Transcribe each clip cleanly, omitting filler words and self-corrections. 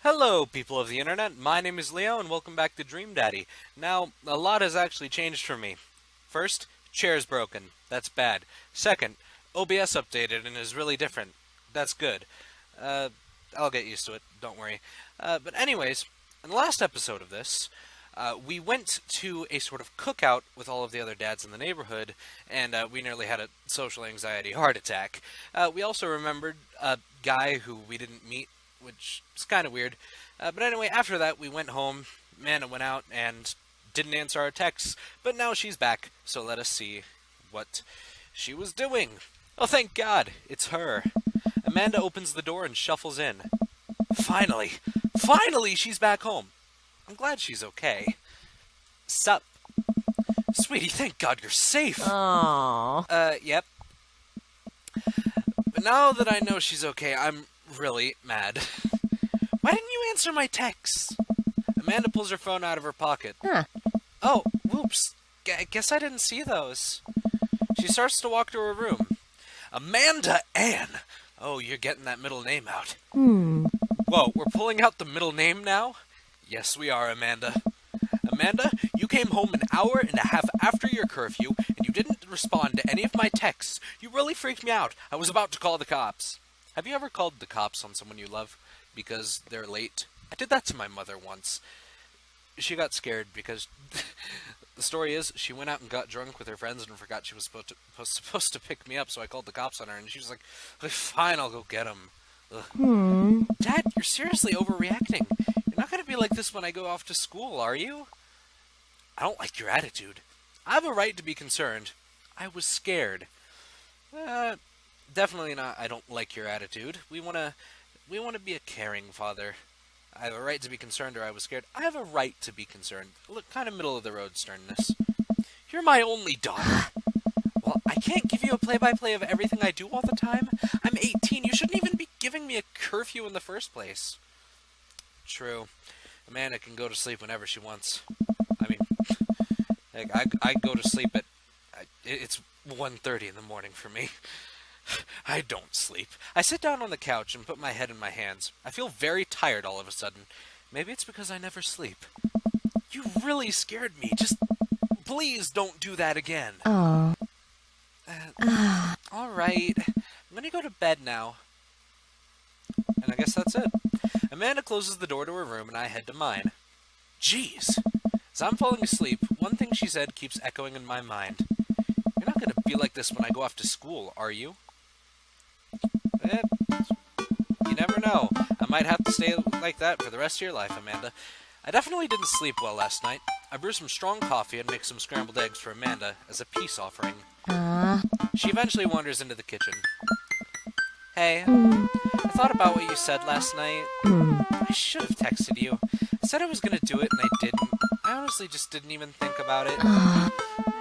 Hello, people of the internet. My name is Leo, and welcome back to Dream Daddy. Now, a lot has actually changed for me. First, chair's broken. That's bad. Second, OBS updated and is really different. That's good. I'll get used to it. Don't worry. But anyways, in the last episode of this, we went to a sort of cookout with all of the other dads in the neighborhood, and we nearly had a social anxiety heart attack. We also remembered a guy who we didn't meet, which is kind of weird. But anyway, after that, we went home. Amanda went out and didn't answer our texts, but now she's back, so let us see what she was doing. Oh, thank God, it's her. Amanda opens the door and shuffles in. Finally! Finally, she's back home. I'm glad she's okay. Sup? Sweetie, thank God you're safe. Aww. Yep. But now that I know she's okay, I'm really mad. Why didn't you answer my texts? Amanda pulls her phone out of her pocket. Huh. Oh, whoops. Guess I didn't see those. She starts to walk to her room. Amanda Ann! Oh, you're getting that middle name out. Whoa, we're pulling out the middle name now? Yes, we are, Amanda. Amanda, you came home an hour and a half after your curfew, and you didn't respond to any of my texts. You really freaked me out. I was about to call the cops. Have you ever called the cops on someone you love because they're late? I did that to my mother once. She got scared because the story is she went out and got drunk with her friends and forgot she was supposed to pick me up, so I called the cops on her, and she was like, fine, I'll go get him. Dad, you're seriously overreacting. You're not going to be like this when I go off to school, are you? I don't like your attitude. I have a right to be concerned. I was scared. Definitely not. I don't like your attitude. We want to be a caring father. I have a right to be concerned, or I was scared. I have a right to be concerned. Look, kind of middle of the road sternness. You're my only daughter. Well, I can't give you a play-by-play of everything I do all the time. I'm 18. You shouldn't even be giving me a curfew in the first place. True. Amanda can go to sleep whenever she wants. I mean, like, I go to sleep at... It's 1:30 in the morning for me. I don't sleep. I sit down on the couch and put my head in my hands. I feel very tired all of a sudden. Maybe it's because I never sleep. You really scared me. Just please don't do that again. Oh. All right. I'm gonna go to bed now. And I guess that's it. Amanda closes the door to her room and I head to mine. Jeez. As I'm falling asleep, one thing she said keeps echoing in my mind. You're not gonna be like this when I go off to school, are you? You never know. I might have to stay like that for the rest of your life, Amanda. I definitely didn't sleep well last night. I brewed some strong coffee and made some scrambled eggs for Amanda as a peace offering. She eventually wanders into the kitchen. Hey, I thought about what you said last night. I should have texted you. I said I was going to do it and I didn't. I honestly just didn't even think about it. I'm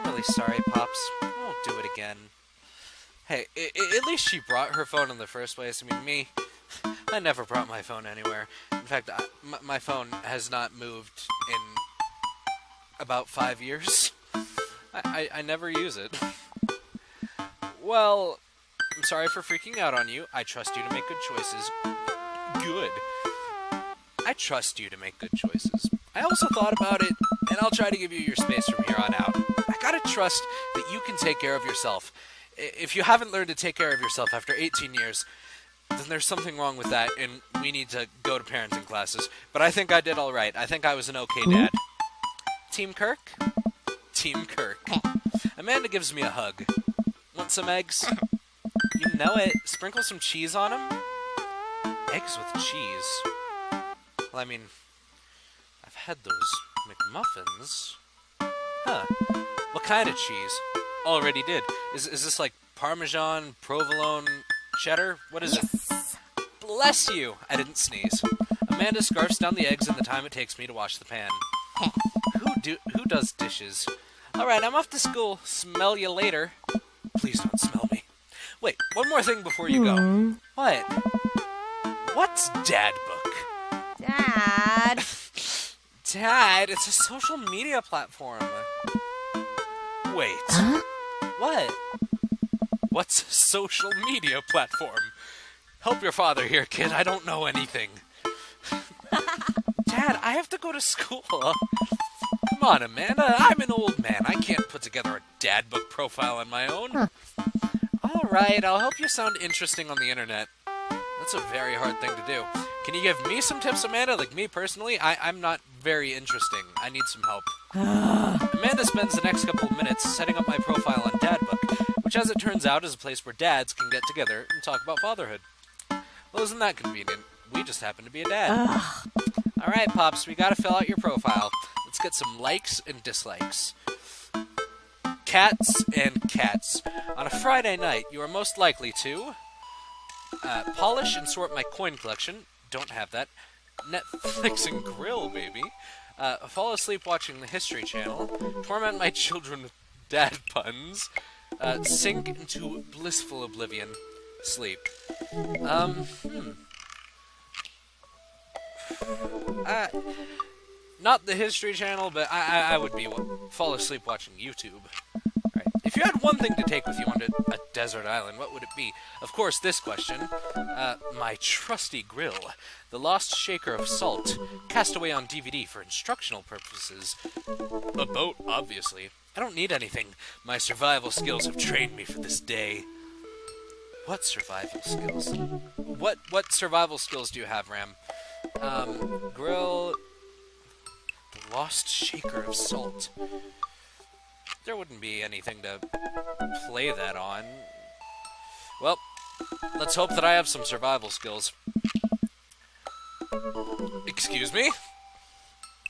really sorry, Pops. I won't do it again. Hey, at least she brought her phone in the first place. I mean, me, I never brought my phone anywhere. In fact, my phone has not moved in about 5 years. I never use it. Well, I'm sorry for freaking out on you. I trust you to make good choices. Good. I trust you to make good choices. I also thought about it, and I'll try to give you your space from here on out. I gotta trust that you can take care of yourself. If you haven't learned to take care of yourself after 18 years, then there's something wrong with that, and we need to go to parenting classes. But I think I did all right. I think I was an okay dad. Team Kirk? Team Kirk. Amanda gives me a hug. Want some eggs? You know it. Sprinkle some cheese on them. Eggs with cheese. Well, I mean, I've had those McMuffins. Huh. What kind of cheese? Already did. Is this like Parmesan, provolone, cheddar? What is it? Bless you! I didn't sneeze. Amanda scarfs down the eggs in the time it takes me to wash the pan. Who does dishes? Alright, I'm off to school. Smell you later. Please don't smell me. Wait, one more thing before you go. What? What's Dad Book? Dad. Dad, it's a social media platform. Wait. Huh? What? What's a social media platform? Help your father here, kid. I don't know anything. Dad, I have to go to school. Come on, Amanda. I'm an old man. I can't put together a dad book profile on my own. Huh. All right, I'll help you sound interesting on the internet. That's a very hard thing to do. Can you give me some tips, Amanda? Like me personally, I'm not very interesting. I need some help. Amanda spends the next couple of minutes setting up my profile on Dadbook, which as it turns out is a place where dads can get together and talk about fatherhood. Well, isn't that convenient? We just happen to be a dad. All right, Pops, we gotta fill out your profile. Let's get some likes and dislikes. Cats and cats. On a Friday night, you are most likely to polish and sort my coin collection. Don't have that. Netflix and grill, baby. Fall asleep watching the History Channel. Torment my children with dad puns. Sink into blissful oblivion. Sleep. Not the History Channel, but I would be fall asleep watching YouTube. Alright. If you had one thing to take with you on a desert island, what would it be? Of course, this question. My trusty grill. The Lost Shaker of Salt. Cast away on DVD for instructional purposes. A boat, obviously. I don't need anything. My survival skills have trained me for this day. What survival skills? What survival skills do you have, Ram? Grill... The Lost Shaker of Salt. There wouldn't be anything to play that on. Well, let's hope that I have some survival skills. Excuse me?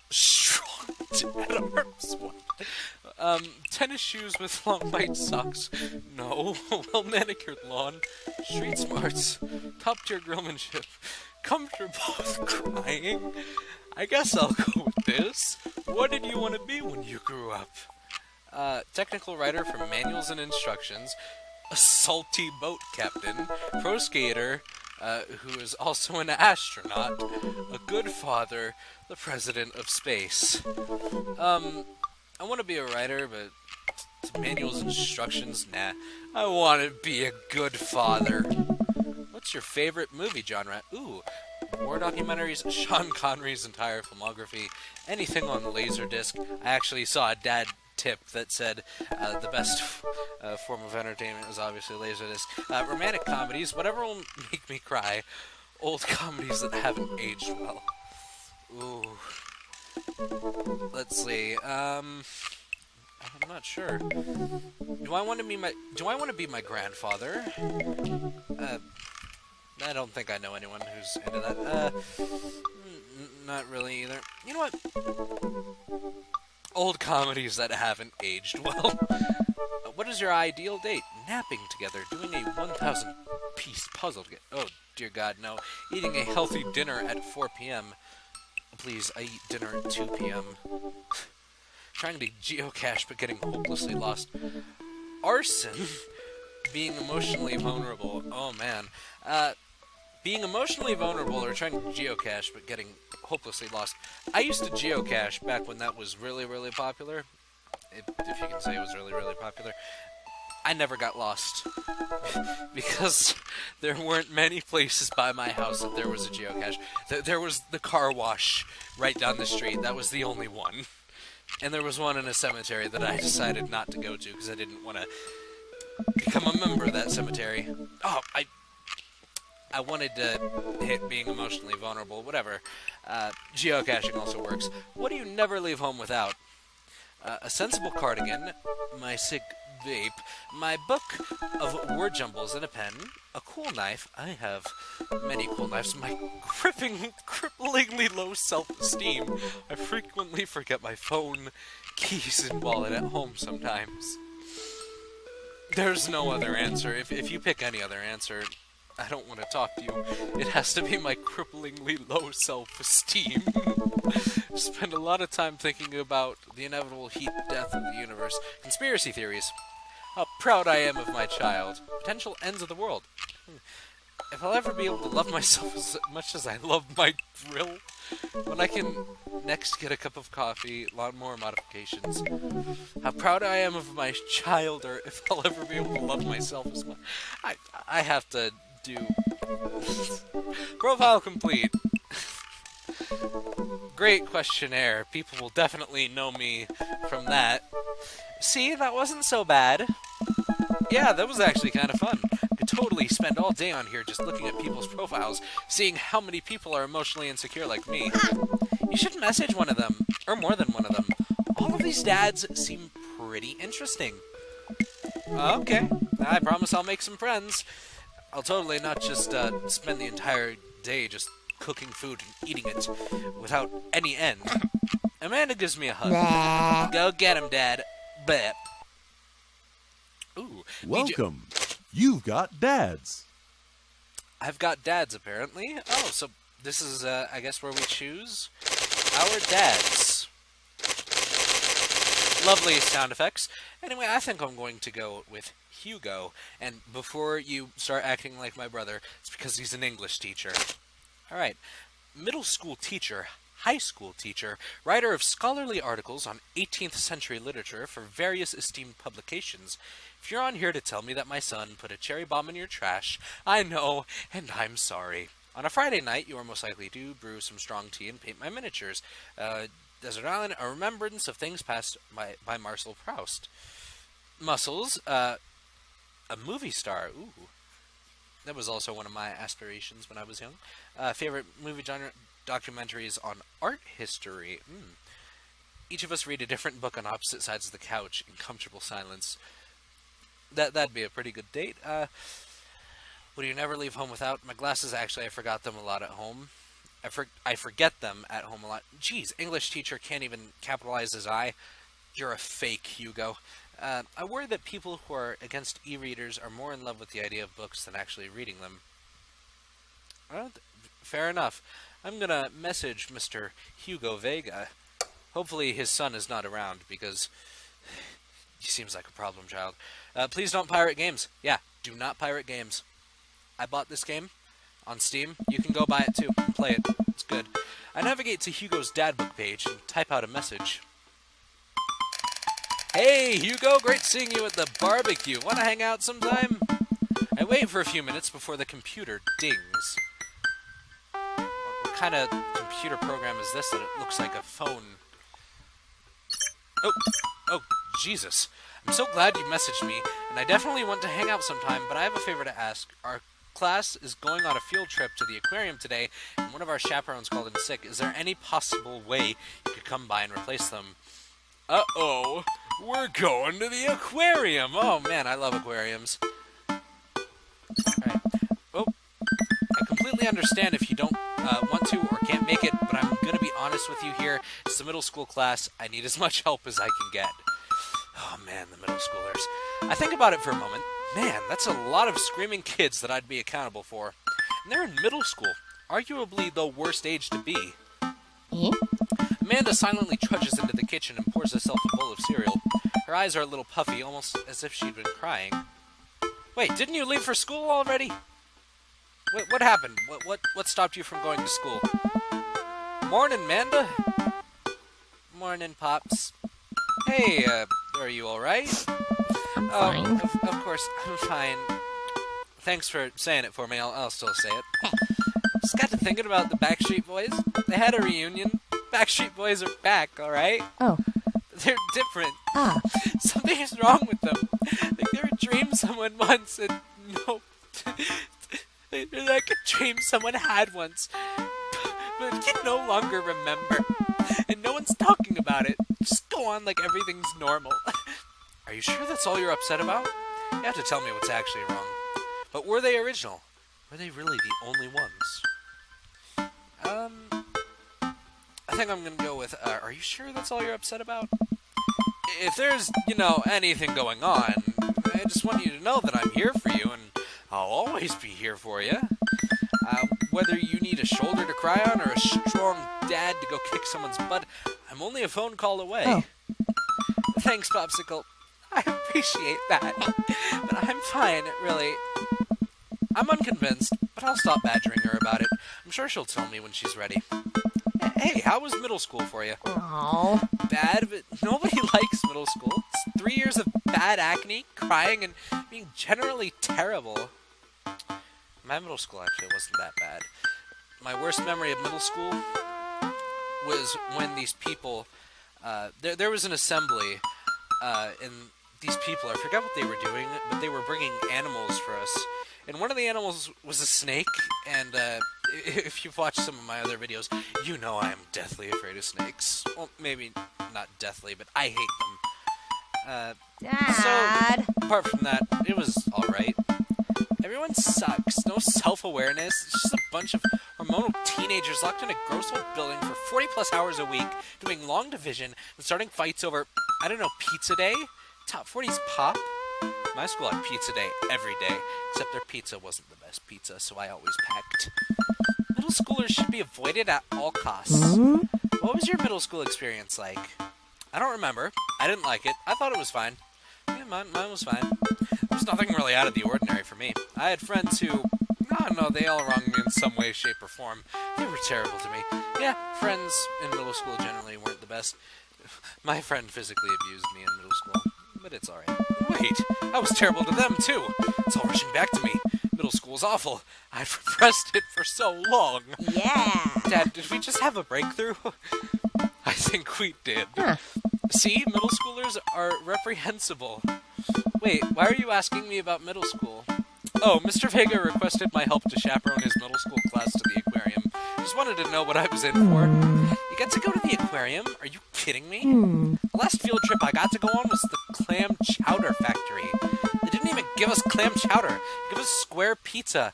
Strong dead arms? What? Tennis shoes with long white socks. No. Well-manicured lawn. Street smarts. Top-tier grillmanship. Comfortable with crying. I guess I'll go with this. What did you want to be when you grew up? Technical writer for manuals and instructions. A salty boat captain. Pro skater. Who is also an astronaut. A good father. The president of space. I want to be a writer, but manuals and instructions, nah. I want to be a good father. What's your favorite movie genre? Ooh, war documentaries, Sean Connery's entire filmography, anything on Laserdisc. I actually saw a dad tip that said the best form of entertainment was obviously Laserdisc. Romantic comedies, whatever will make me cry. Old comedies that haven't aged well. Ooh. Let's see. I'm not sure. Do I want to be my grandfather? I don't think I know anyone who's into that. Not really either. You know what? Old comedies that haven't aged well. What is your ideal date? Napping together, doing a 1,000-piece puzzle together. Oh, dear God, no. Eating a healthy dinner at 4 p.m. Please, I eat dinner at 2 p.m. Trying to geocache but getting hopelessly lost. Arson. Being emotionally vulnerable. Oh, man. Being emotionally vulnerable or trying to geocache but getting hopelessly lost. I used to geocache back when that was really, really popular. If you can say it was really, really popular. I never got lost. Because there weren't many places by my house that there was a geocache. There was the car wash right down the street. That was the only one. And there was one in a cemetery that I decided not to go to because I didn't want to become a member of that cemetery. Oh, I wanted to hit being emotionally vulnerable, whatever. Geocaching also works. What do you never leave home without? A sensible cardigan, my sick vape, my book of word jumbles and a pen, a cool knife. I have many cool knives. My cripplingly low self-esteem. I frequently forget my phone, keys, and wallet at home sometimes. There's no other answer. If you pick any other answer, I don't want to talk to you. It has to be my cripplingly low self-esteem. Spend a lot of time thinking about the inevitable heat death of the universe. Conspiracy theories. How proud I am of my child. Potential ends of the world. If I'll ever be able to love myself as much as I love my drill. When I can next get a cup of coffee, lawnmower modifications. How proud I am of my child, or if I'll ever be able to love myself as much. I have to do... Profile complete. Great questionnaire. People will definitely know me from that. See, that wasn't so bad. Yeah, that was actually kind of fun. Could totally spend all day on here just looking at people's profiles, seeing how many people are emotionally insecure like me. You should message one of them, or more than one of them. All of these dads seem pretty interesting. Okay, I promise I'll make some friends. I'll totally not just spend the entire day just cooking food and eating it without any end. Amanda gives me a hug. Go get him, Dad. Bleh. Ooh. Welcome. You've got dads. I've got dads, apparently. Oh, so this is, I guess, where we choose our dads. Lovely sound effects. Anyway, I think I'm going to go with Hugo. And before you start acting like my brother, it's because he's an English teacher. All right. Middle school teacher, high school teacher, writer of scholarly articles on 18th century literature for various esteemed publications. If you're on here to tell me that my son put a cherry bomb in your trash, I know, and I'm sorry. On a Friday night, you are most likely to brew some strong tea and paint my miniatures. Desert Island, A Remembrance of Things Past by Marcel Proust. Muscles, a movie star. Ooh. That was also one of my aspirations when I was young. Favorite movie genre documentaries on art history. Each of us read a different book on opposite sides of the couch in comfortable silence. That'd be a pretty good date. Would you never leave home without my glasses? Actually, I forgot them a lot at home. I forget them at home a lot. Jeez, English teacher can't even capitalize his I. You're a fake, Hugo. I worry that people who are against e-readers are more in love with the idea of books than actually reading them. Well, fair enough. I'm gonna message Mr. Hugo Vega. Hopefully his son is not around, because he seems like a problem child. Please don't pirate games. Yeah, do not pirate games. I bought this game on Steam. You can go buy it too and play it. It's good. I navigate to Hugo's dadbook page and type out a message. Hey, Hugo, great seeing you at the barbecue. Want to hang out sometime? I wait for a few minutes before the computer dings. What kind of computer program is this that it looks like a phone? Oh, Jesus. I'm so glad you messaged me, and I definitely want to hang out sometime, but I have a favor to ask. Our class is going on a field trip to the aquarium today, and one of our chaperones called in sick. Is there any possible way you could come by and replace them? Uh-oh. We're going to the aquarium. Oh, man, I love aquariums. Alright. Oh, I completely understand if you don't want to or can't make it, but I'm going to be honest with you here. It's the middle school class. I need as much help as I can get. Oh, man, the middle schoolers. I think about it for a moment. Man, that's a lot of screaming kids that I'd be accountable for. And they're in middle school. Arguably the worst age to be. Amanda silently trudges into the kitchen and pours herself a bowl of cereal. Her eyes are a little puffy, almost as if she'd been crying. Wait, didn't you leave for school already? What happened? What stopped you from going to school? Morning, Amanda. Morning, Pops. Hey, are you alright? I'm fine. Of course, I'm fine. Thanks for saying it for me. I'll still say it. Just got to thinking about the Backstreet Boys. They had a reunion. Backstreet Boys are back, alright? Oh. They're different. Ah. Something's wrong with them. Like they were a dream someone once, and no. They're like a dream someone had once, but can no longer remember. And no one's talking about it. Just go on like everything's normal. Are you sure that's all you're upset about? You have to tell me what's actually wrong. But were they original? Were they really the only ones? I think I'm gonna go with, are you sure that's all you're upset about? If there's, anything going on, I just want you to know that I'm here for you, and I'll always be here for you. Whether you need a shoulder to cry on or a strong dad to go kick someone's butt, I'm only a phone call away. Oh. Thanks, Popsicle. I appreciate that. But I'm fine, really. I'm unconvinced, but I'll stop badgering her about it. I'm sure she'll tell me when she's ready. Hey, how was middle school for you? Aww. Bad, but nobody likes middle school. It's 3 years of bad acne, crying, and being generally terrible. My middle school actually wasn't that bad. My worst memory of middle school was when these people, there was an assembly, and these people, I forgot what they were doing, but they were bringing animals for us. And one of the animals was a snake, and if you've watched some of my other videos, you know I am deathly afraid of snakes. Well, maybe not deathly, but I hate them. Dad. So, apart from that, it was alright. Everyone sucks. No self-awareness. It's just a bunch of hormonal teenagers locked in a gross old building for 40-plus hours a week, doing long division and starting fights over, I don't know, pizza day? Top 40's pop? My school had pizza day every day, except their pizza wasn't the best pizza, so I always packed. Middle schoolers should be avoided at all costs. What was your middle school experience like? I don't remember. I didn't like it. I thought it was fine. Yeah, mine was fine. There's nothing really out of the ordinary for me. I had friends who, I don't know, they all wronged me in some way, shape, or form. They were terrible to me. Yeah, friends in middle school generally weren't the best. My friend physically abused me in middle school, but it's alright. Wait, I was terrible to them too. It's all rushing back to me. Middle school's awful. I've repressed it for so long. Yeah. Dad, did we just have a breakthrough? I think we did. Huh. See, middle schoolers are reprehensible. Wait, why are you asking me about middle school? Oh, Mr. Vega requested my help to chaperone his middle school class to the aquarium. Just wanted to know what I was in for. You get to go to the aquarium? Are you kidding me? The last field trip I got to go on was the clam chowder factory. They didn't even give us clam chowder. They gave us square pizza.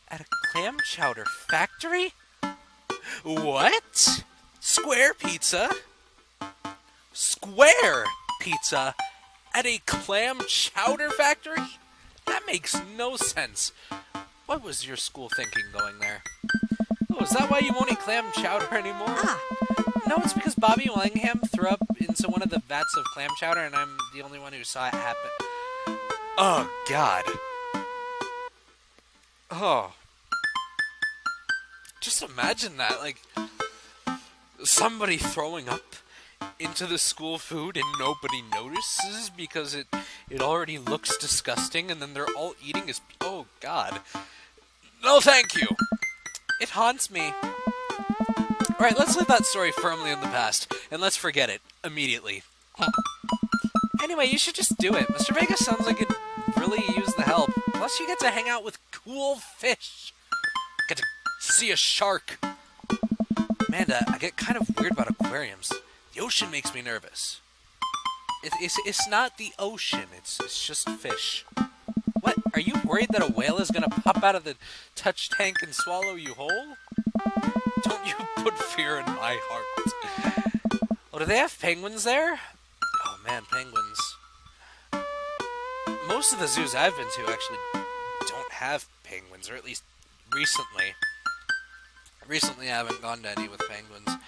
At a clam chowder factory? What? Square pizza? Square pizza at a clam chowder factory? That makes no sense. What was your school thinking going there? Oh, is that why you won't eat clam chowder anymore? No, it's because Bobby Willingham threw up into one of the vats of clam chowder, and I'm the only one who saw it happen. Oh, God. Oh. Just imagine that, like, somebody throwing up into the school food and nobody notices because it already looks disgusting, and then they're all eating his... Oh, God. No, thank you. It haunts me. Alright, let's leave that story firmly in the past, and let's forget it immediately. Anyway, you should just do it. Mr. Vega sounds like it'd really use the help. Plus, you get to hang out with cool fish. Get to see a shark. Amanda, I get kind of weird about aquariums. The ocean makes me nervous. It's not the ocean, it's just fish. What? Are you worried that a whale is gonna pop out of the touch tank and swallow you whole? Don't you put fear in my heart. Oh, do they have penguins there? Oh man, penguins. Most of the zoos I've been to actually don't have penguins, or at least recently. Recently I haven't gone to any with penguins.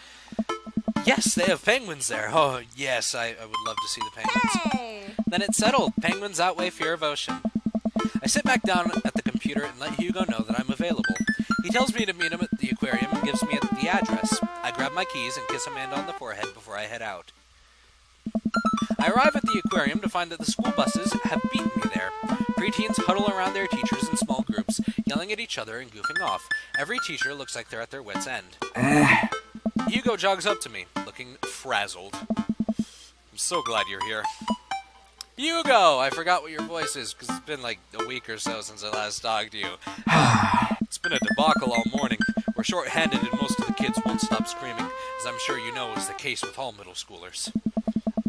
Yes, they have penguins there. Oh, yes, I would love to see the penguins. Hey. Then it's settled. Penguins outweigh fear of ocean. I sit back down at the computer and let Hugo know that I'm available. He tells me to meet him at the aquarium and gives me the address. I grab my keys and kiss Amanda on the forehead before I head out. I arrive at the aquarium to find that the school buses have beaten me there. Preteens huddle around their teachers in small groups, yelling at each other and goofing off. Every teacher looks like they're at their wits' end. Hugo jogs up to me, looking frazzled. I'm so glad you're here. Hugo! I forgot what your voice is, because it's been like a week or so since I last talked to you. It's been a debacle all morning. We're short-handed and most of the kids won't stop screaming, as I'm sure you know is the case with all middle schoolers.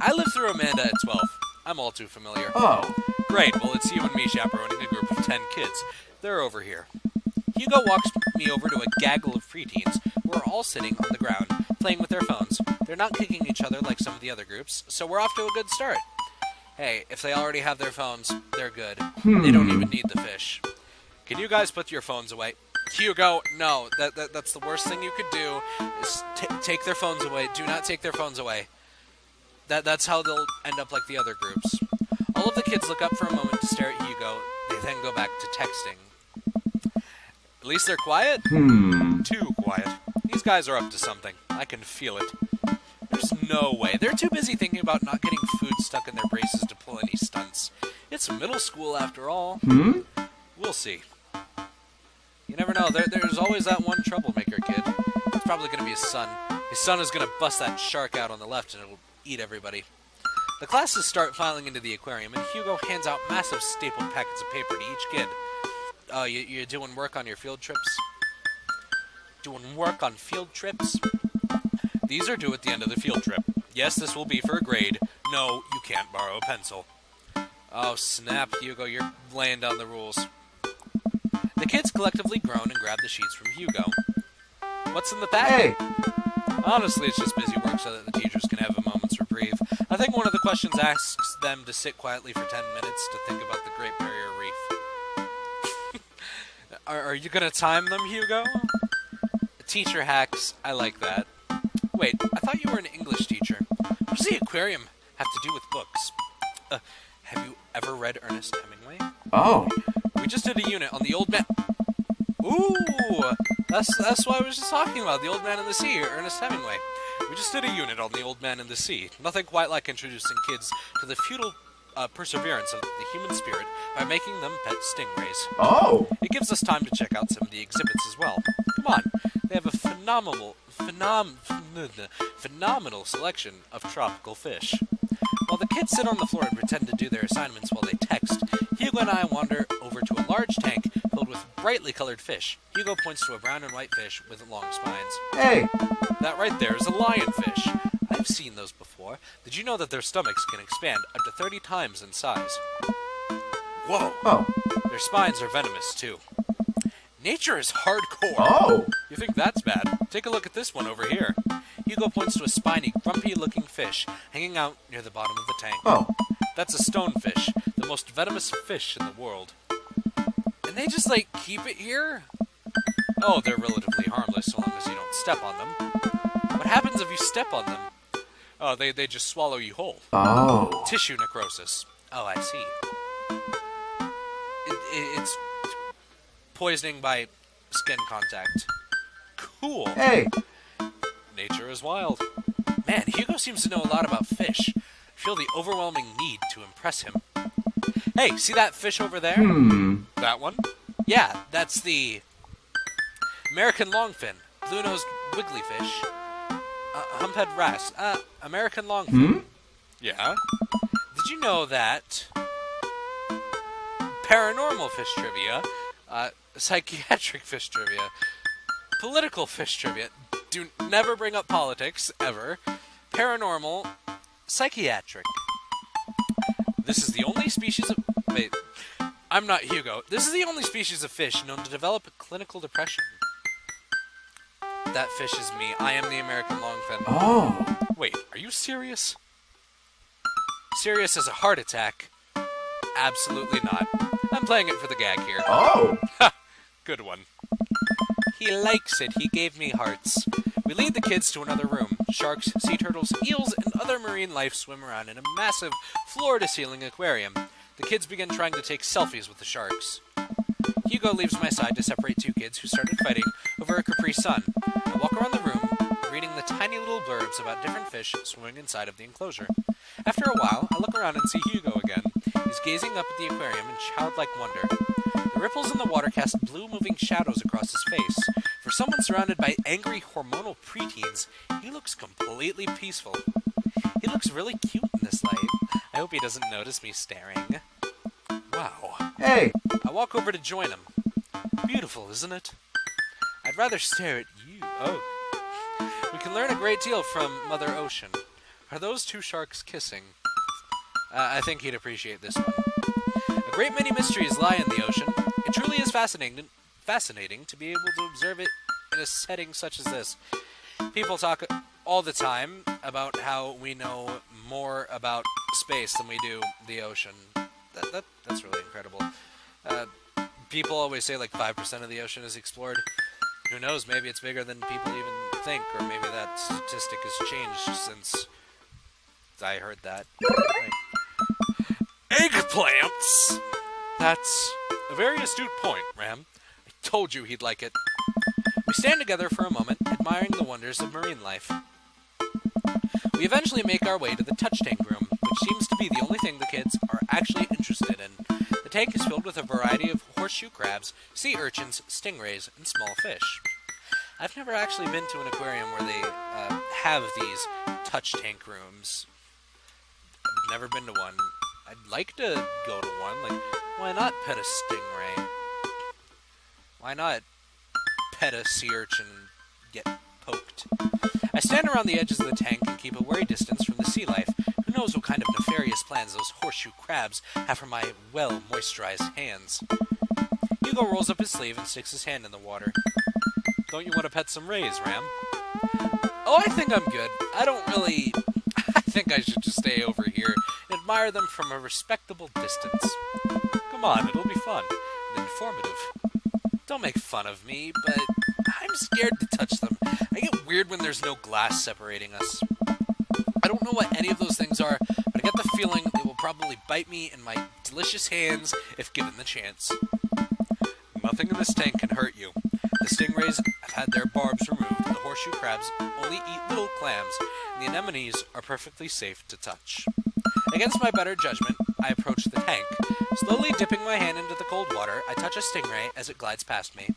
I lived through Amanda at 12. I'm all too familiar. Oh. Great, well it's you and me chaperoning a group of 10 kids. They're over here. Hugo walks me over to a gaggle of preteens who are all sitting on the ground, playing with their phones. They're not kicking each other like some of the other groups, so we're off to a good start. Hey, if they already have their phones, they're good. They don't even need the fish. Can you guys put your phones away? Hugo, no. That's the worst thing you could do, is take their phones away. Do not take their phones away. That's how they'll end up like the other groups. All of the kids look up for a moment to stare at Hugo. They then go back to texting. At least they're quiet? Too quiet. These guys are up to something. I can feel it. There's no way. They're too busy thinking about not getting food stuck in their braces to pull any stunts. It's middle school after all. We'll see. You never know. There's always that one troublemaker kid. It's probably going to be his son. His son is going to bust that shark out on the left and it'll eat everybody. The classes start filing into the aquarium, and Hugo hands out massive stapled packets of paper to each kid. Oh, you're doing work on your field trips? Doing work on field trips? These are due at the end of the field trip. Yes, this will be for a grade. No, you can't borrow a pencil. Oh, snap, Hugo, you're laying down the rules. The kids collectively groan and grab the sheets from Hugo. What's in the packet? Hey! Honestly, it's just busy work so that the teachers can have a moment's reprieve. I think one of the questions asks them to sit quietly for 10 minutes to think about the Great Barrier Reef. Are you going to time them, Hugo? Teacher hacks. I like that. Wait, I thought you were an English teacher. What does the aquarium have to do with books? Have you ever read Ernest Hemingway? Oh. We just did a unit on the old man... Ooh! That's what I was just talking about, the old man in the sea, Ernest Hemingway. We just did a unit on the old man in the sea. Nothing quite like introducing kids to the futile perseverance of the human spirit by making them pet stingrays. Oh. It gives us time to check out some of the exhibits as well. Come on, they have a phenomenal selection of tropical fish. While the kids sit on the floor and pretend to do their assignments while they text, Hugo and I wander over to a large tank filled with brightly colored fish. Hugo points to a brown and white fish with long spines. Hey! That right there is a lionfish. I've seen those before. Did you know that their stomachs can expand up to 30 times in size? Whoa! Oh. Their spines are venomous, too. Nature is hardcore. Oh. You think that's bad? Take a look at this one over here. Hugo points to a spiny, grumpy-looking fish hanging out near the bottom of the tank. Oh. That's a stonefish, the most venomous fish in the world. And they just, keep it here? Oh, they're relatively harmless so long as you don't step on them. What happens if you step on them? Oh, they just swallow you whole. Oh. Tissue necrosis. Oh, I see. It's poisoning by skin contact. Cool. Hey! Nature is wild. Man, Hugo seems to know a lot about fish. I feel the overwhelming need to impress him. Hey, see that fish over there? That one? Yeah, that's the American longfin, blue-nosed wigglyfish, humphead wrasse, American longfin. Yeah? Did you know that paranormal fish trivia, psychiatric fish trivia, political fish trivia, do never bring up politics, ever, paranormal, psychiatric. This is the only species of... Wait, I'm not Hugo. This is the only species of fish known to develop clinical depression. That fish is me. I am the American longfin. Oh. Wait, are you serious? Serious as a heart attack? Absolutely not. I'm playing it for the gag here. Oh. Ha! Good one. He likes it. He gave me hearts. We lead the kids to another room. Sharks, sea turtles, eels, and other marine life swim around in a massive, floor-to-ceiling aquarium. The kids begin trying to take selfies with the sharks. Hugo leaves my side to separate two kids who started fighting over a Capri Sun. I walk around the room, reading the tiny little blurbs about different fish swimming inside of the enclosure. After a while, I look around and see Hugo again. He's gazing up at the aquarium in childlike wonder. The ripples in the water cast blue moving shadows across his face. For someone surrounded by angry hormonal preteens, he looks completely peaceful. He looks really cute in this light. I hope he doesn't notice me staring. Wow. Hey! I walk over to join him. Beautiful, isn't it? I'd rather stare at you. Oh. We can learn a great deal from Mother Ocean. Are those two sharks kissing? I think he'd appreciate this one. A great many mysteries lie in the ocean. It truly is fascinating to be able to observe it in a setting such as this. People talk all the time about how we know more about space than we do the ocean. That's really incredible. People always say 5% of the ocean is explored. Who knows, maybe it's bigger than people even think, or maybe that statistic has changed since I heard that. Right. Eggplants! That's a very astute point, Ram. I told you he'd like it. We stand together for a moment, admiring the wonders of marine life. We eventually make our way to the touch tank room, which seems to be the only thing the kids are actually interested in. The tank is filled with a variety of horseshoe crabs, sea urchins, stingrays, and small fish. I've never actually been to an aquarium where they have these touch tank rooms. I've never been to one. I'd like to go to one. Like, why not pet a stingray? Why not pet a sea urchin and get poked? I stand around the edges of the tank and keep a wary distance from the sea life. Who knows what kind of nefarious plans those horseshoe crabs have for my well-moisturized hands. Hugo rolls up his sleeve and sticks his hand in the water. Don't you want to pet some rays, Ram? Oh, I think I'm good. I think I should just stay over here and admire them from a respectable distance. Come on, it'll be fun and informative. Don't make fun of me, but I'm scared to touch them. I get weird when there's no glass separating us. I don't know what any of those things are, but I get the feeling they will probably bite me in my delicious hands if given the chance. Nothing in this tank can hurt you. The stingrays have had their barbs removed, the horseshoe crabs only eat little clams, and the anemones are perfectly safe to touch. Against my better judgment, I approach the tank. Slowly dipping my hand into the cold water, I touch a stingray as it glides past me.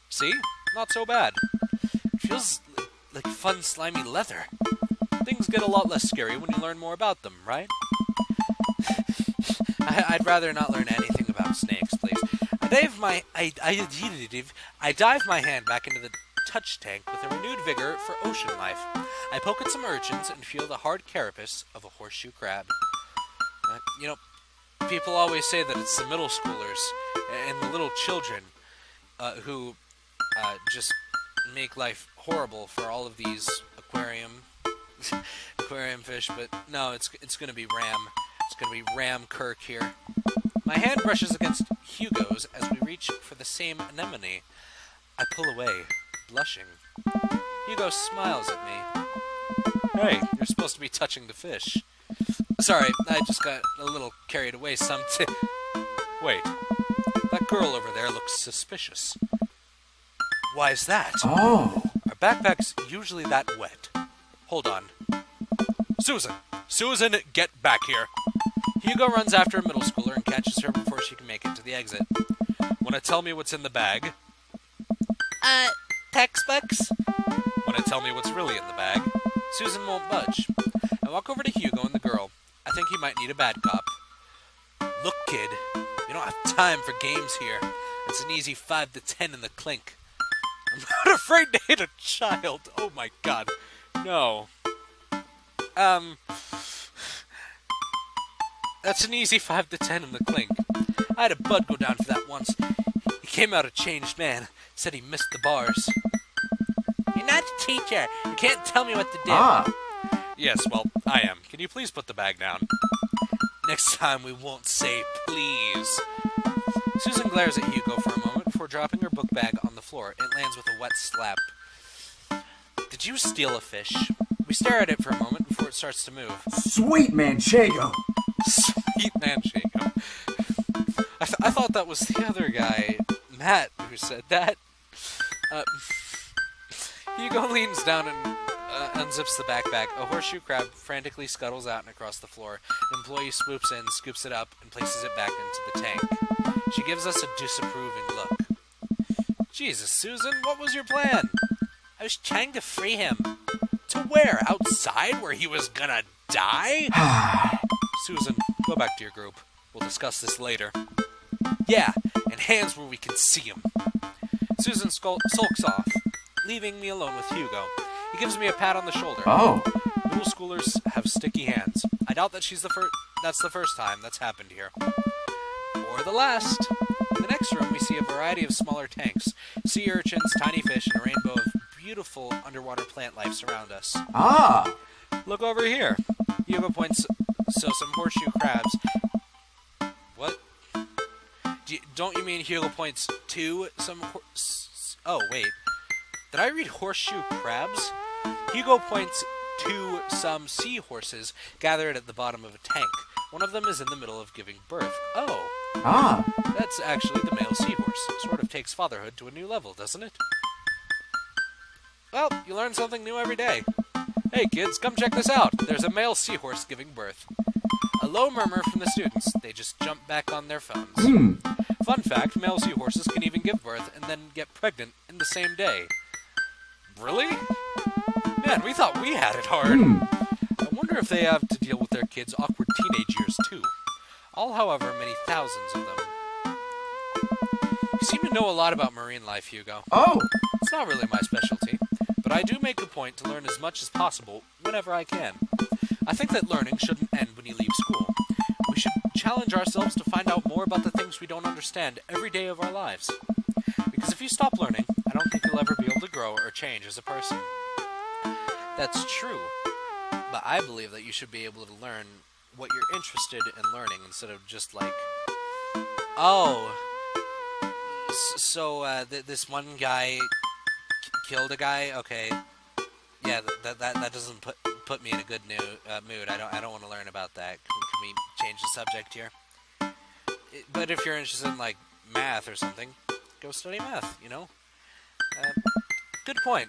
See? Not so bad. It feels like fun, slimy leather. Things get a lot less scary when you learn more about them, right? I'd rather not learn anything about snakes, please. I dive my hand back into the touch tank with a renewed vigor for ocean life. I poke at some urchins and feel the hard carapace of a horseshoe crab. People always say that it's the middle schoolers and the little children who just make life horrible for all of these aquarium fish, but no, it's going to be Ram. It's going to be Ram Kirk here. My hand brushes against Hugo's as we reach for the same anemone. I pull away, blushing. Hugo smiles at me. Hey, you're supposed to be touching the fish. Sorry, I just got a little carried away Wait, that girl over there looks suspicious. Why is that? Oh. Are backpacks usually that wet? Hold on. Susan, get back here. Hugo runs after a middle schooler and catches her before she can make it to the exit. Wanna tell me what's in the bag? Textbooks? Wanna tell me what's really in the bag? Susan won't budge. I walk over to Hugo and the girl. I think he might need a bad cop. Look, kid, you don't have time for games here. It's an easy 5 to 10 in the clink. I'm not afraid to hit a child. Oh my god. No. That's an easy 5 to 10 in the clink. I had a bud go down for that once. He came out a changed man. Said he missed the bars. You're not a teacher. You can't tell me what to do. Yes, well, I am. Can you please put the bag down? Next time we won't say please. Susan glares at Hugo for a moment before dropping her book bag on the floor. It lands with a wet slap. Did you steal a fish? We stare at it for a moment before it starts to move. Sweet Manchego. Sweet Manchego. I thought that was the other guy, Matt, who said that. Hugo leans down and unzips the backpack. A horseshoe crab frantically scuttles out and across the floor. An employee swoops in, scoops it up, and places it back into the tank. She gives us a disapproving look. Jesus, Susan, what was your plan? I was trying to free him. To where? Outside where he was gonna die? Susan, go back to your group. We'll discuss this later. Yeah, and hands where we can see him. Susan sulks off, leaving me alone with Hugo. He gives me a pat on the shoulder. Oh. Middle schoolers have sticky hands. I doubt that that's the first time that's happened here. Or the last. In the next room, we see a variety of smaller tanks. Sea urchins, tiny fish, and a rainbow of beautiful underwater plant life surround us. Look over here. Hugo points, so some horseshoe crabs. What? Don't you mean Hugo points to some oh, wait. Did I read horseshoe crabs? Hugo points to some seahorses gathered at the bottom of a tank. One of them is in the middle of giving birth. Oh. That's actually the male seahorse. Sort of takes fatherhood to a new level, doesn't it? Well, you learn something new every day. Hey kids, come check this out. There's a male seahorse giving birth. A low murmur from the students. They just jump back on their phones. Fun fact, male seahorses can even give birth and then get pregnant in the same day. Really? Man, we thought we had it hard. I wonder if they have to deal with their kids' awkward teenage years, too. All, however, many thousands of them. You seem to know a lot about marine life, Hugo. Oh! It's not really my specialty, but I do make a point to learn as much as possible whenever I can. I think that learning shouldn't end when you leave school. We should challenge ourselves to find out more about the things we don't understand every day of our lives. Because if you stop learning, I don't think you'll ever be able to grow or change as a person. That's true, but I believe that you should be able to learn what you're interested in learning instead of just like, oh, so this one guy killed a guy. Okay, yeah, that doesn't put me in a good mood. I don't want to learn about that. Can we change the subject here? But if you're interested in like math or something, go study math. You know. Good point.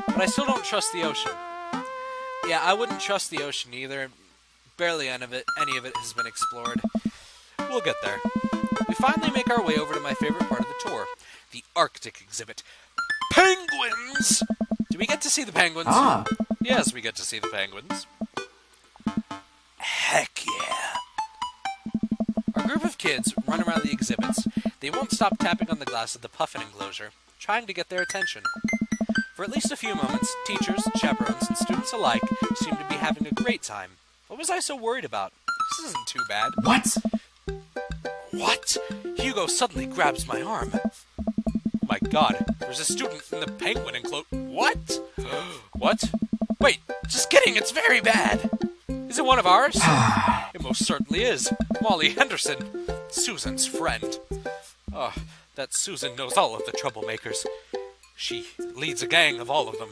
But I still don't trust the ocean. Yeah, I wouldn't trust the ocean either. Barely any of it has been explored. We'll get there. We finally make our way over to my favorite part of the tour, the Arctic exhibit. Penguins! Do we get to see the penguins? Ah. Yes, we get to see the penguins. Heck yeah. Our group of kids run around the exhibits. They won't stop tapping on the glass of the puffin enclosure, trying to get their attention. For at least a few moments, teachers, chaperones, and students alike seem to be having a great time. What was I so worried about? This isn't too bad. What? What? Hugo suddenly grabs my arm. Oh my god, there's a student in the penguin enclosure. What? What? Wait, just kidding, it's very bad. Is it one of ours? It most certainly is. Molly Henderson, Susan's friend. Oh, that Susan knows all of the troublemakers. She leads a gang of all of them.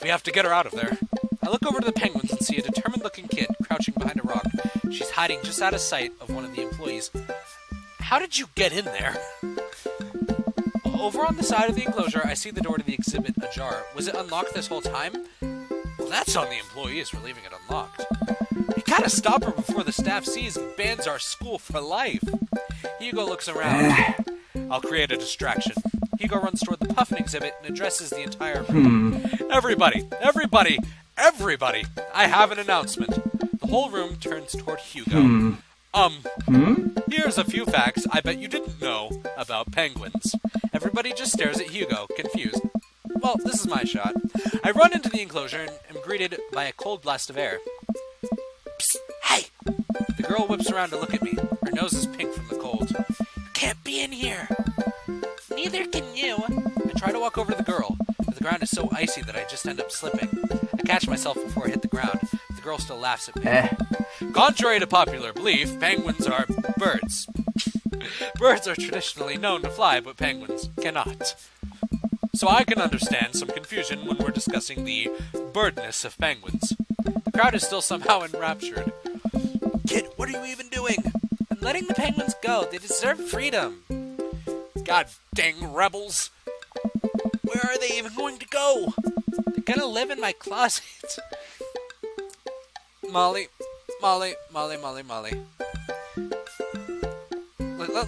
We have to get her out of there. I look over to the penguins and see a determined-looking kid crouching behind a rock. She's hiding just out of sight of one of the employees. How did you get in there? Over on the side of the enclosure, I see the door to the exhibit ajar. Was it unlocked this whole time? Well, that's on the employees for leaving it unlocked. You gotta stop her before the staff sees and bans our school for life. Hugo looks around. I'll create a distraction. Hugo runs toward the puffin exhibit and addresses the entire room. Everybody! I have an announcement. The whole room turns toward Hugo. Here's a few facts I bet you didn't know about penguins. Everybody just stares at Hugo, confused. Well, this is my shot. I run into the enclosure and am greeted by a cold blast of air. Psst, hey! The girl whips around to look at me. Her nose is pink from the cold. You can't be in here. Neither can you. I try to walk over to the girl, but the ground is so icy that I just end up slipping. I catch myself before I hit the ground, but the girl still laughs at me. Contrary to popular belief, penguins are birds. Birds are traditionally known to fly, but penguins cannot. So I can understand some confusion when we're discussing the birdness of penguins. The crowd is still somehow enraptured. Kid, what are you even doing? I'm letting the penguins go. They deserve freedom. God dang rebels. Where are they even going to go? They're gonna live in my closet. Molly.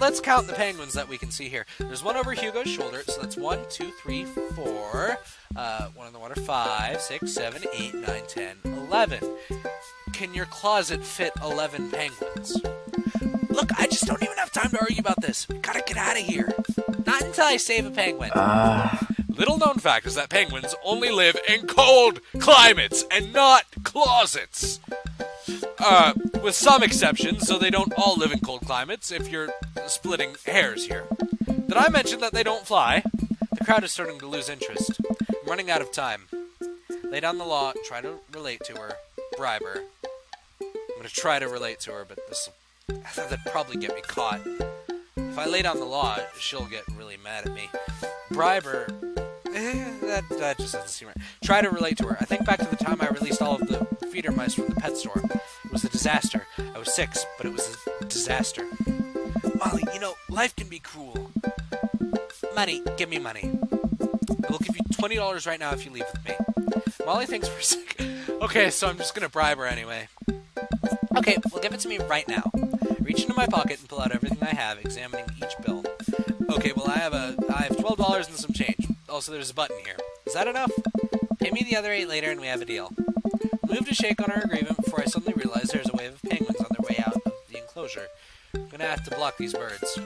Let's count the penguins that we can see here. There's one over Hugo's shoulder, so that's 1, 2, 3, 4. One in the water, 5, 6, 7, 8, 9, 10, 11. Can your closet fit 11 penguins? Look, I just don't even have time to argue about this. We gotta get out of here. Not until I save a penguin. Little known fact is that penguins only live in cold climates and not closets. With some exceptions, so they don't all live in cold climates, if you're splitting hairs here. Did I mention that they don't fly? The crowd is starting to lose interest. I'm running out of time. Lay down the law, try to relate to her, bribe her. I'm gonna try to relate to her, but that'd probably get me caught. If I lay down the law, she'll get really mad at me. Bribe her, that just doesn't seem right. Try to relate to her. I think back to the time I released all of the feeder mice from the pet store. It was a disaster. I was 6, but it was a disaster. Molly, life can be cruel. Money, give me money. I will give you $20 right now if you leave with me. Molly thinks we're sick. Okay, so I'm just gonna bribe her anyway. Okay, well give it to me right now. Reach into my pocket and pull out everything I have, examining each bill. Okay, well I have $12 and some change. Also, there's a button here. Is that enough? Pay me the other 8 later and we have a deal. We moved to shake on our agreement before I suddenly realized there's a wave of penguins on their way out of the enclosure. I'm gonna have to block these birds.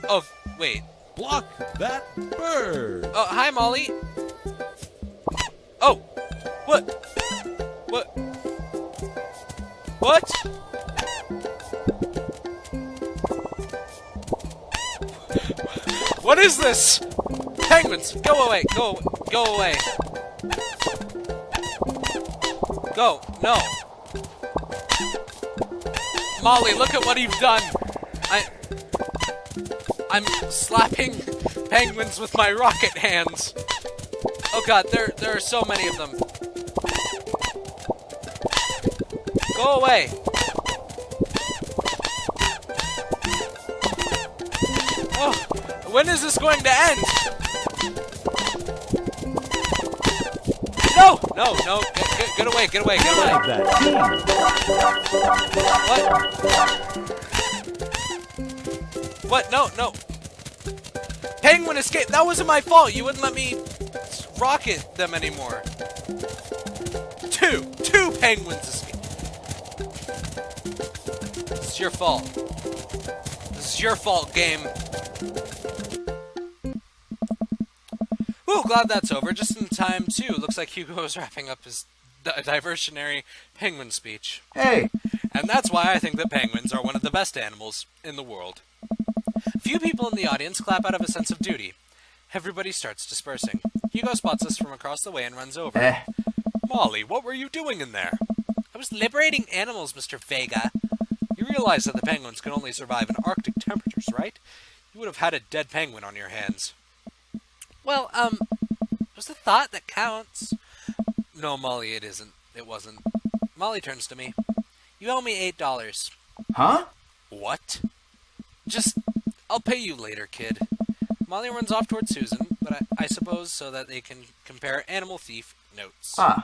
Oh, wait. Block that bird! Oh, hi, Molly. Oh, what? What? What? What is this? Penguins, go away, go away. Go, no. Molly, look at what you've done. I'm slapping penguins with my rocket hands. Oh god, there are so many of them. Go away. Oh, when is this going to end? No, get away, get away, get away. Drive that team! What? No. Penguin escaped. That wasn't my fault. You wouldn't let me rocket them anymore. Two penguins escaped. It's your fault. This is your fault, game. Ooh, glad that's over. Just in time, too. Looks like Hugo is wrapping up his diversionary penguin speech. Hey! And that's why I think that penguins are one of the best animals in the world. Few people in the audience clap out of a sense of duty. Everybody starts dispersing. Hugo spots us from across the way and runs over. Molly, what were you doing in there? I was liberating animals, Mr. Vega. You realize that the penguins can only survive in Arctic temperatures, right? You would have had a dead penguin on your hands. Well, it was the thought that counts. No, Molly, it isn't. It wasn't. Molly turns to me. You owe me $8. Huh? What? I'll pay you later, kid. Molly runs off toward Susan, but I suppose so that they can compare animal thief notes. Ah.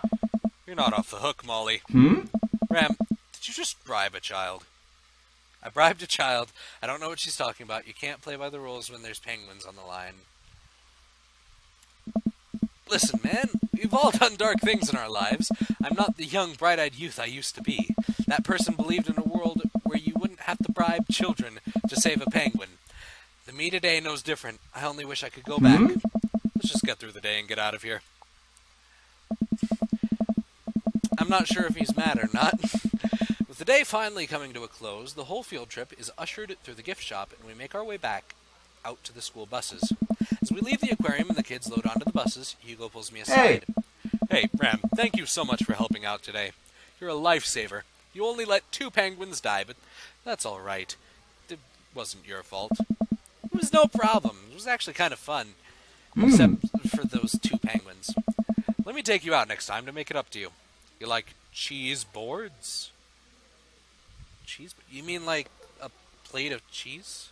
You're not off the hook, Molly. Ram, did you just bribe a child? I bribed a child. I don't know what she's talking about. You can't play by the rules when there's penguins on the line. Listen, man, we've all done dark things in our lives. I'm not the young, bright-eyed youth I used to be. That person believed in a world where you wouldn't have to bribe children to save a penguin. The me today knows different. I only wish I could go back. Let's just get through the day and get out of here. I'm not sure if he's mad or not. With the day finally coming to a close, the whole field trip is ushered through the gift shop and we make our way back out to the school buses. As we leave the aquarium and the kids load onto the buses, Hugo pulls me aside. Hey, Ram, thank you so much for helping out today. You're a lifesaver. You only let 2 penguins die, but that's all right. It wasn't your fault. It was no problem. It was actually kind of fun. Except for those 2 penguins. Let me take you out next time to make it up to you. You like cheese boards? Cheese? You mean like a plate of cheese?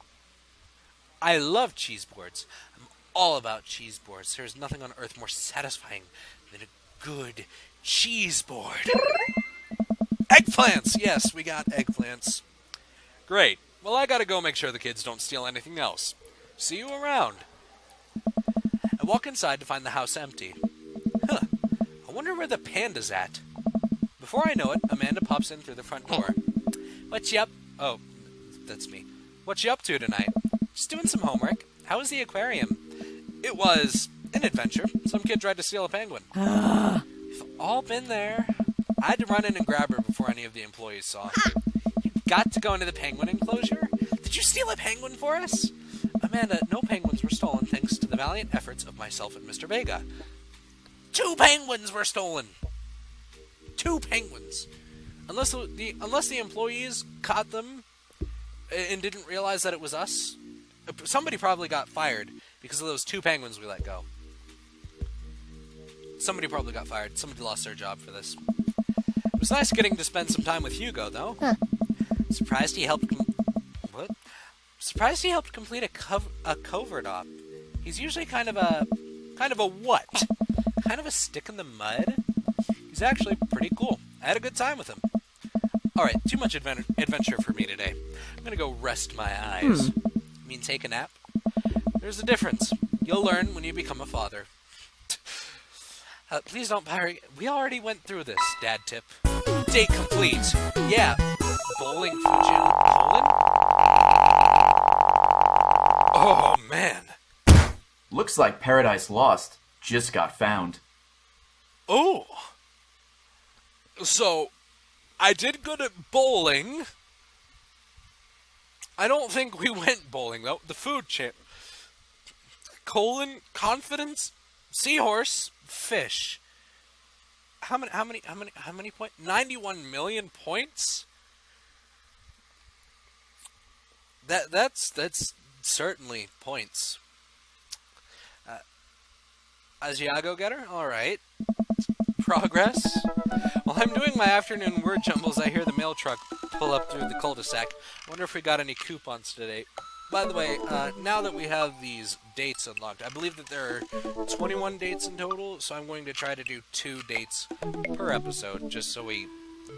I love cheese boards. I'm all about cheese boards. There's nothing on earth more satisfying than a good cheese board. Eggplants! Yes, we got eggplants. Great. Well, I gotta go make sure the kids don't steal anything else. See you around. I walk inside to find the house empty. Huh. I wonder where the panda's at. Before I know it, Amanda pops in through the front door. What you up? Oh, that's me. What you up to tonight? Just doing some homework. How was the aquarium? It was an adventure. Some kid tried to steal a penguin. We've all been there. I had to run in and grab her before any of the employees saw. You got to go into the penguin enclosure? Did you steal a penguin for us? Amanda, no penguins were stolen thanks to the valiant efforts of myself and Mr. Vega. 2 penguins were stolen! 2 penguins! Unless the employees caught them and didn't realize that it was us. Somebody probably got fired because of those 2 penguins we let go. Somebody probably got fired. Somebody lost their job for this. It was nice getting to spend some time with Hugo, though. Surprised he helped complete a covert op. He's usually kind of a what? Kind of a stick in the mud. He's actually pretty cool. I had a good time with him. Alright, too much adventure for me today. I'm gonna go rest my eyes. You mean take a nap? There's a difference. You'll learn when you become a father. Please don't pirate. We already went through this, Dad tip. Date complete. Yeah. Bowling food channel colon? Oh, man. Looks like Paradise Lost just got found. Oh. So, I did good at bowling. I don't think we went bowling, though. The food channel. Colon, confidence, seahorse, fish. How many points? 91 million points? That's certainly points. Asiago getter? Alright. Progress. While I'm doing my afternoon word jumbles, I hear the mail truck pull up through the cul-de-sac. I wonder if we got any coupons today. By the way, now that we have these dates unlocked, I believe that there are 21 dates in total, so I'm going to try to do 2 dates per episode, just so we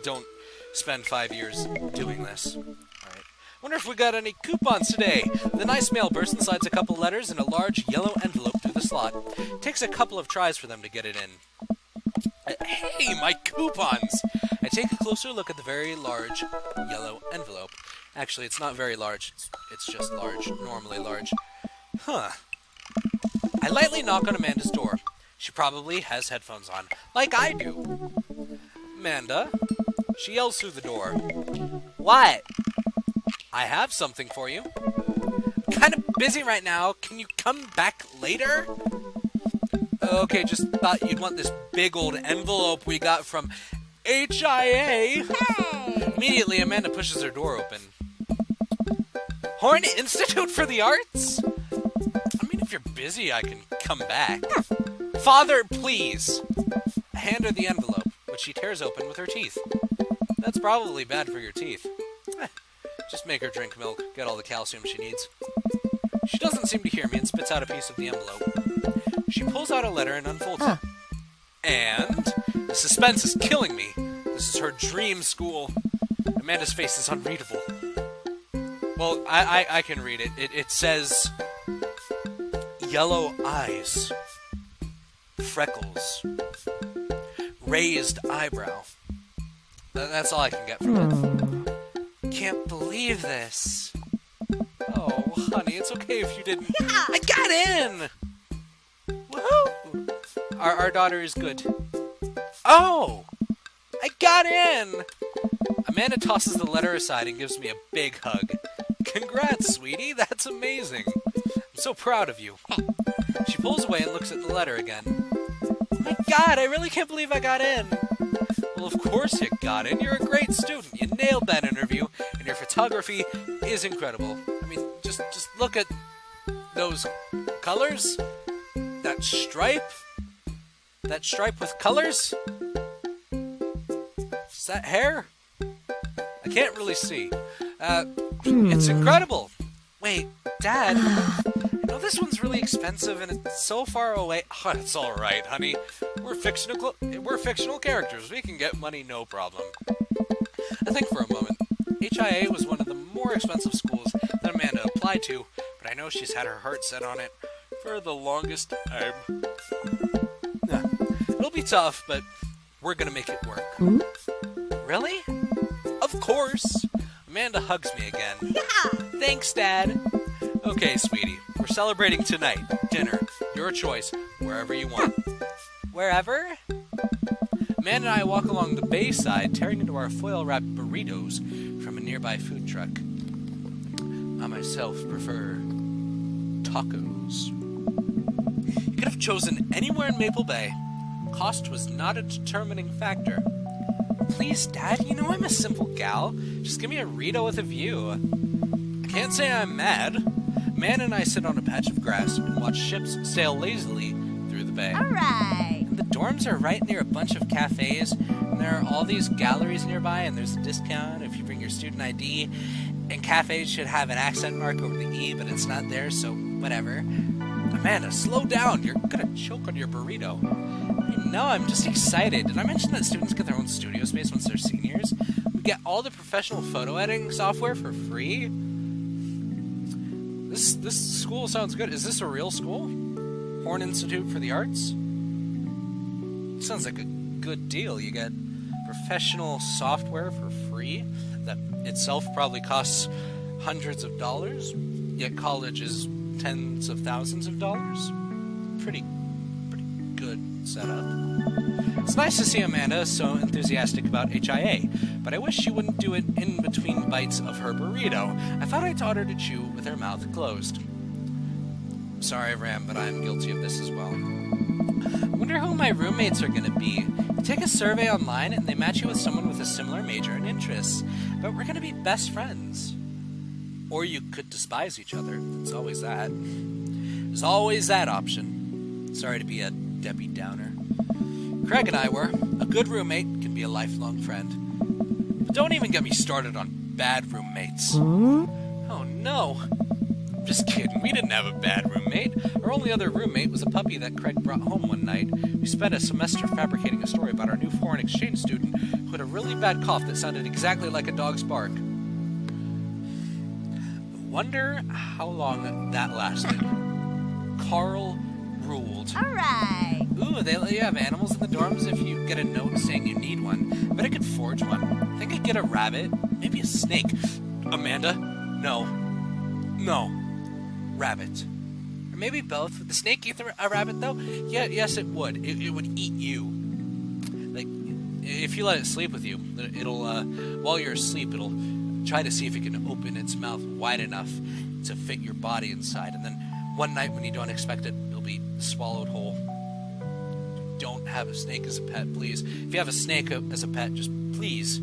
don't spend 5 years doing this. Alright. Wonder if we got any coupons today. The nice mail person slides a couple letters in a large yellow envelope through the slot. Takes a couple of tries for them to get it in. Hey, my coupons! I take a closer look at the very large yellow envelope. Actually, it's not very large. It's just large. Normally large. Huh. I lightly knock on Amanda's door. She probably has headphones on, like I do. Amanda? She yells through the door. What? I have something for you. I'm kind of busy right now. Can you come back later? Okay, just thought you'd want this big old envelope we got from HIA. Hey! Immediately, Amanda pushes her door open. Horn Institute for the Arts? I mean, if you're busy, I can come back. Father, please! I hand her the envelope, which she tears open with her teeth. That's probably bad for your teeth. Just make her drink milk, get all the calcium she needs. She doesn't seem to hear me and spits out a piece of the envelope. She pulls out a letter and unfolds it. And the suspense is killing me. This is her dream school. Amanda's face is unreadable. Well, I can read it. It says, yellow eyes, freckles, raised eyebrow. That's all I can get from it. Can't believe this. Oh, honey, it's okay if you didn't. Yeah. I got in! Woohoo! Our daughter is good. Oh! I got in! Amanda tosses the letter aside and gives me a big hug. Congrats, sweetie. That's amazing. I'm so proud of you. She pulls away and looks at the letter again. Oh my god, I really can't believe I got in. Well, of course you got in. You're a great student. You nailed that interview, and your photography is incredible. I mean, just look at those colors. That stripe with colors. Is that hair? I can't really see. It's incredible. Wait, Dad, I know this one's really expensive and it's so far away. Oh, it's all right, honey. We're fictional characters. We can get money, no problem. I think for a moment. HIA was one of the more expensive schools that Amanda applied to, but I know she's had her heart set on it for the longest time. It'll be tough, but we're gonna make it work. Really? Of course. Amanda hugs me again. Yeah! Thanks, Dad. Okay, sweetie. We're celebrating tonight. Dinner. Your choice. Wherever you want. Wherever? Amanda and I walk along the bayside, tearing into our foil-wrapped burritos from a nearby food truck. I myself prefer tacos. You could have chosen anywhere in Maple Bay. Cost was not a determining factor. Please, Dad, you know I'm a simple gal. Just give me a Rito with a view. I can't say I'm mad. Man and I sit on a patch of grass and watch ships sail lazily through the bay. Alright! The dorms are right near a bunch of cafes, and there are all these galleries nearby, and there's a discount if you bring your student ID, and cafes should have an accent mark over the E, but it's not there, so whatever. Amanda, slow down. You're gonna choke on your burrito. No, I'm just excited. Did I mention that students get their own studio space once they're seniors? We get all the professional photo editing software for free? This school sounds good. Is this a real school? Horn Institute for the Arts? Sounds like a good deal. You get professional software for free that itself probably costs hundreds of dollars, yet college is tens of thousands of dollars. Pretty good setup. It's nice to see Amanda so enthusiastic about HIA, but I wish she wouldn't do it in between bites of her burrito. I thought I taught her to chew with her mouth closed. Sorry, Ram, but I'm guilty of this as well. I wonder who my roommates are going to be. You take a survey online and they match you with someone with a similar major and interests, but we're going to be best friends. Or you could despise each other. There's always that. There's always that option. Sorry to be a Debbie Downer. Craig and I were. A good roommate can be a lifelong friend. But don't even get me started on bad roommates. Oh no. I'm just kidding. We didn't have a bad roommate. Our only other roommate was a puppy that Craig brought home one night. We spent a semester fabricating a story about our new foreign exchange student who had a really bad cough that sounded exactly like a dog's bark. Wonder how long that lasted. Carl ruled. Alright. Ooh, they let you have animals in the dorms if you get a note saying you need one. I bet I could forge one. I think I'd get a rabbit. Maybe a snake. Amanda? No. Rabbit. Or maybe both. Would the snake eat a rabbit, though? Yeah, yes, it would. It would eat you. Like, if you let it sleep with you, it'll, while you're asleep, it'll try to see if it can open its mouth wide enough to fit your body inside. And then one night when you don't expect it, it'll be swallowed whole. Don't have a snake as a pet, please. If you have a snake as a pet, just please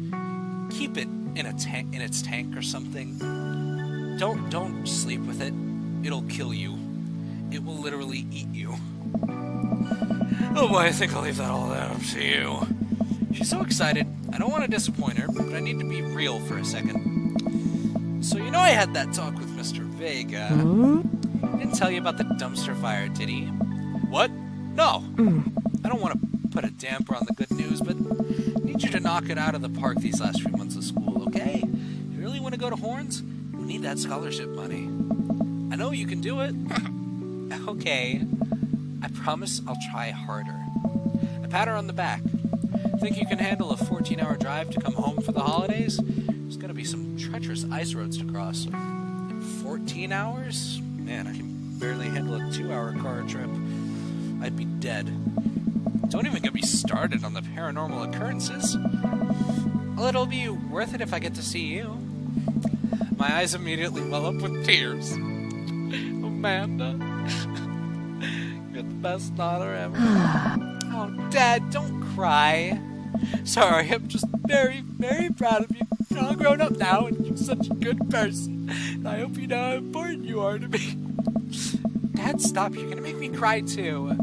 keep it in its tank or something. Don't sleep with it. It'll kill you. It will literally eat you. Oh boy, I think I'll leave that all up to you. She's so excited. I don't want to disappoint her, but I need to be real for a second. So you know I had that talk with Mr. Vega. Didn't tell you about the dumpster fire, did he? What? No. I don't want to put a damper on the good news, but I need you to knock it out of the park these last few months of school, okay? You really want to go to Horns? We need that scholarship money. I know you can do it. Okay. I promise I'll try harder. I pat her on the back. Think you can handle a 14-hour drive to come home for the holidays? There's gonna be some treacherous ice roads to cross. 14 hours? Man, I can barely handle a 2-hour car trip. I'd be dead. Don't even get me started on the paranormal occurrences. Well, it'll be worth it if I get to see you. My eyes immediately well up with tears. Amanda, you're the best daughter ever. Oh, Dad, don't cry. Sorry, I'm just very, very proud of you. You're all grown up now, and you're such a good person. And I hope you know how important you are to me. Dad, stop. You're gonna make me cry, too.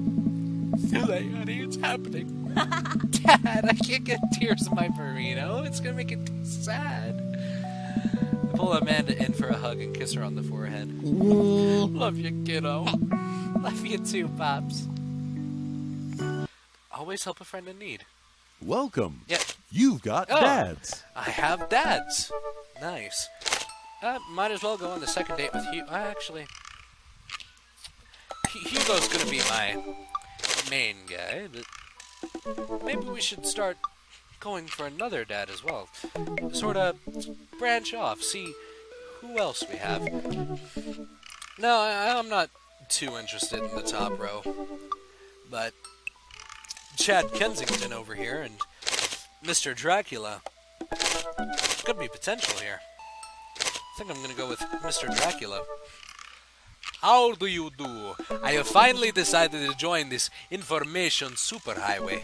Too late, honey. It's happening. Dad, I can't get tears in my burrito. It's gonna make it sad. I pull Amanda in for a hug and kiss her on the forehead. Love you, kiddo. Love you too, Pops. Always help a friend in need. Welcome. Yeah. You've got dads. I have dads. Nice. Might as well go on the second date with Hugo. Actually, Hugo's gonna be my main guy, but maybe we should start going for another dad as well. Sort of branch off, see who else we have. No, I'm not too interested in the top row, but Chad Kensington over here and Mr. Dracula. Could be potential here. I think I'm gonna go with Mr. Dracula. How do you do? I have finally decided to join this information superhighway.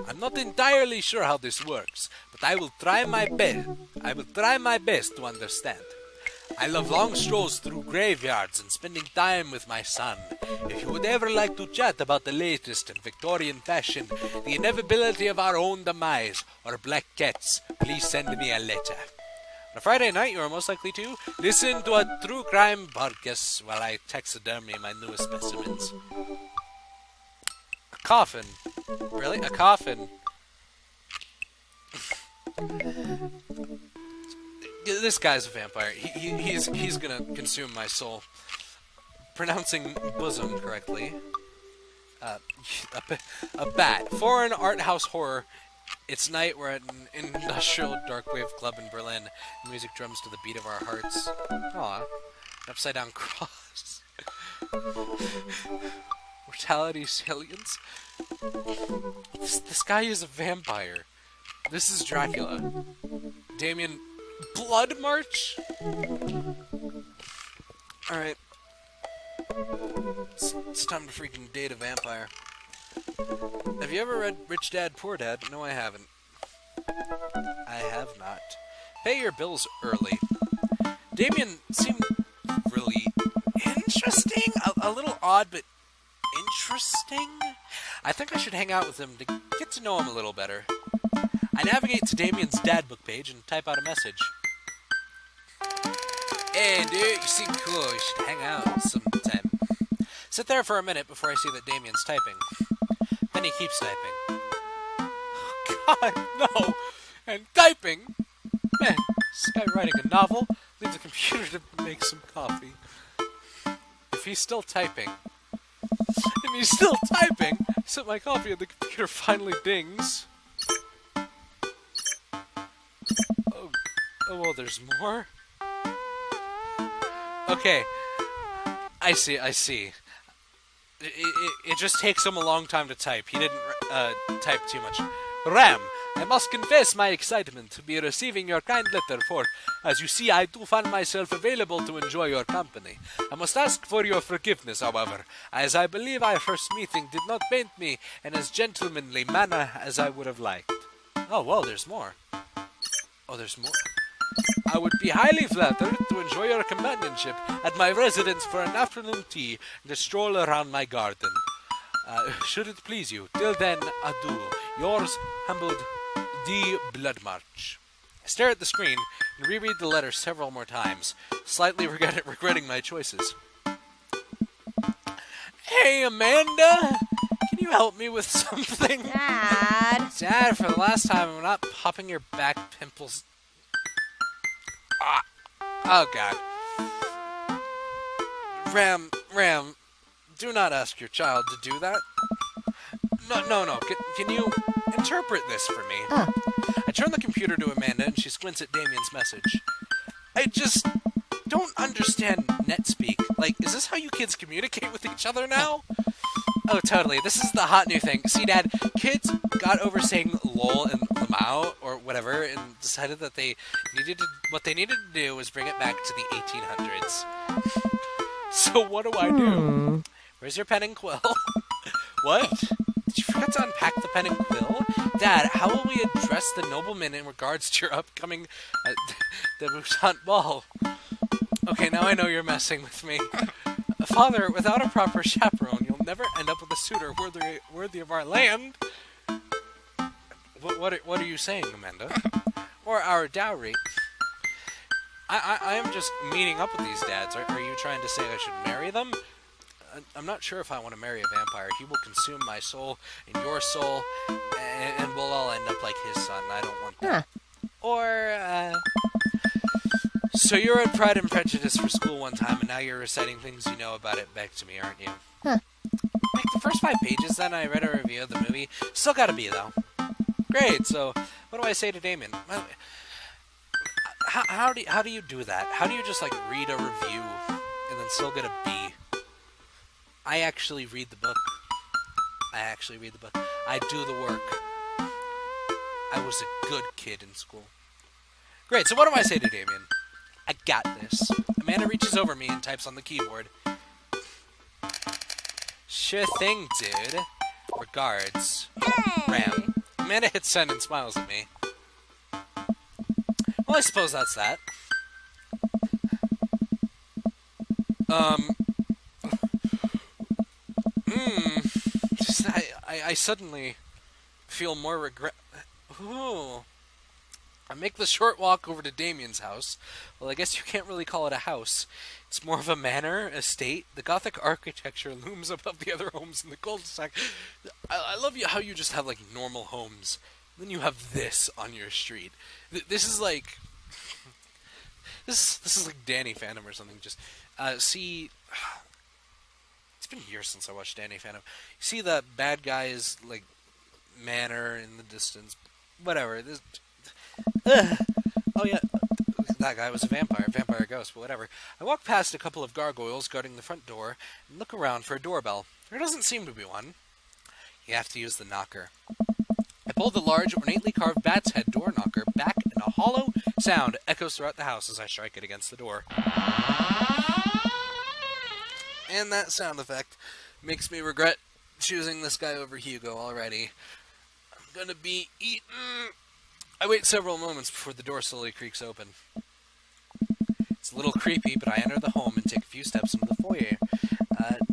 I'm not entirely sure how this works, but I will try my best. I will try my best to understand. I love long strolls through graveyards and spending time with my son. If you would ever like to chat about the latest in Victorian fashion, the inevitability of our own demise, or black cats, please send me a letter. On a Friday night, you are most likely to listen to a true crime podcast while I taxidermy my newest specimens. A coffin? Really? A coffin? This guy's a vampire. He's gonna consume my soul. Pronouncing bosom correctly. Uh, a bat. Foreign art house horror. It's night. We're at an industrial dark wave club in Berlin. Music drums to the beat of our hearts. Aw. Upside down cross. Mortality salience. This guy is a vampire. This is Dracula. Damien. Blood March? Alright. It's time to freaking date a vampire. Have you ever read Rich Dad, Poor Dad? No, I haven't. I have not. Pay your bills early. Damien seemed really interesting. A little odd, but interesting. I think I should hang out with him to get to know him a little better. I navigate to Damien's dad book page and type out a message. Hey, dude, you seem cool. You should hang out sometime. Sit there for a minute before I see that Damien's typing. Then he keeps typing. God, no! And typing? Man, this guy writing a novel? Leave the computer to make some coffee. If he's still typing, I sip my coffee and the computer finally dings. Oh, well, there's more? Okay. I see. It just takes him a long time to type. He didn't type too much. Ram, I must confess my excitement to be receiving your kind letter, for, as you see, I do find myself available to enjoy your company. I must ask for your forgiveness, however, as I believe our first meeting did not paint me in as gentlemanly manner as I would have liked. Oh, well, there's more. Oh, there's more. I would be highly flattered to enjoy your companionship at my residence for an afternoon tea and a stroll around my garden. Should it please you, till then, adieu. Yours, humbled, D. Bloodmarch. I stare at the screen and reread the letter several more times, slightly regretting my choices. Hey, Amanda! Can you help me with something? Dad. Dad, for the last time, I'm not popping your back pimples. Oh, God. Ram, do not ask your child to do that. No. Can you interpret this for me? I turn the computer to Amanda, and she squints at Damien's message. I just don't understand NetSpeak. Like, is this how you kids communicate with each other now? Oh, totally. This is the hot new thing. See, Dad, kids got over saying lol and lamau or whatever and decided that what they needed to do was bring it back to the 1800s. So what do I do? Where's your pen and quill? What? Did you forget to unpack the pen and quill? Dad, how will we address the nobleman in regards to your upcoming debutante ball? Okay, now I know you're messing with me. Father, without a proper chaperone, you'll never end up with a suitor worthy of our land. What are you saying, Amanda? Or our dowry? I am just meeting up with these dads. Are you trying to say I should marry them? I'm not sure if I want to marry a vampire. He will consume my soul and your soul, and we'll all end up like his son. I don't want that. Or, so you were at Pride and Prejudice for school one time, and now you're reciting things you know about it back to me, aren't you? Like the first 5 pages, then I read a review of the movie. Still gotta be, though. Great, so what do I say to Damien? How do you do that? How do you just, like, read a review and then still get a B? I actually read the book. I do the work. I was a good kid in school. Great, so what do I say to Damien? I got this. Amanda reaches over me and types on the keyboard. Sure thing, dude. Regards. Hey. Ram. Amanda hits send and smiles at me. Well, I suppose that's that. I suddenly feel more regret. Ooh. I make the short walk over to Damien's house. Well, I guess you can't really call it a house. It's more of a manor, estate. The Gothic architecture looms above the other homes in the cul-de-sac. I love how you just have, like, normal homes. Then you have this on your street. This is like... This is like Danny Phantom or something. Just, see... It's been years since I watched Danny Phantom. You see the bad guy's, like, manor in the distance. Whatever. Oh, yeah. That guy was a vampire ghost, but whatever. I walk past a couple of gargoyles guarding the front door and look around for a doorbell. There doesn't seem to be one. You have to use the knocker. I pull the large, ornately carved bat's head door knocker back, and a hollow sound echoes throughout the house as I strike it against the door. And that sound effect makes me regret choosing this guy over Hugo already. I'm gonna be eaten. I wait several moments before the door slowly creaks open. It's a little creepy, but I enter the home and take a few steps into the foyer,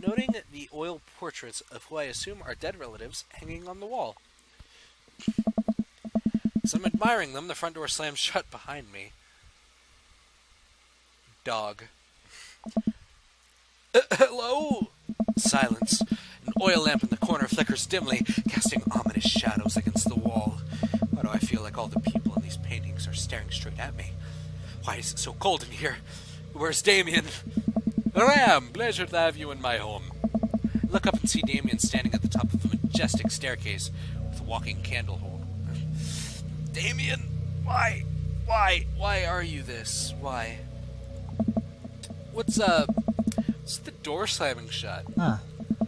noting the oil portraits of who I assume are dead relatives hanging on the wall. As I'm admiring them, the front door slams shut behind me. Dog. Hello? Silence. An oil lamp in the corner flickers dimly, casting ominous shadows against the wall. Why do I feel like all the people in these paintings are staring straight at me? Why is it so cold in here? Where's Damien? Ram, pleasure to have you in my home. I look up and see Damien standing at the top of a majestic staircase with a walking candle hold. Damien, why are you this? Why? What's the door slamming shut? Huh.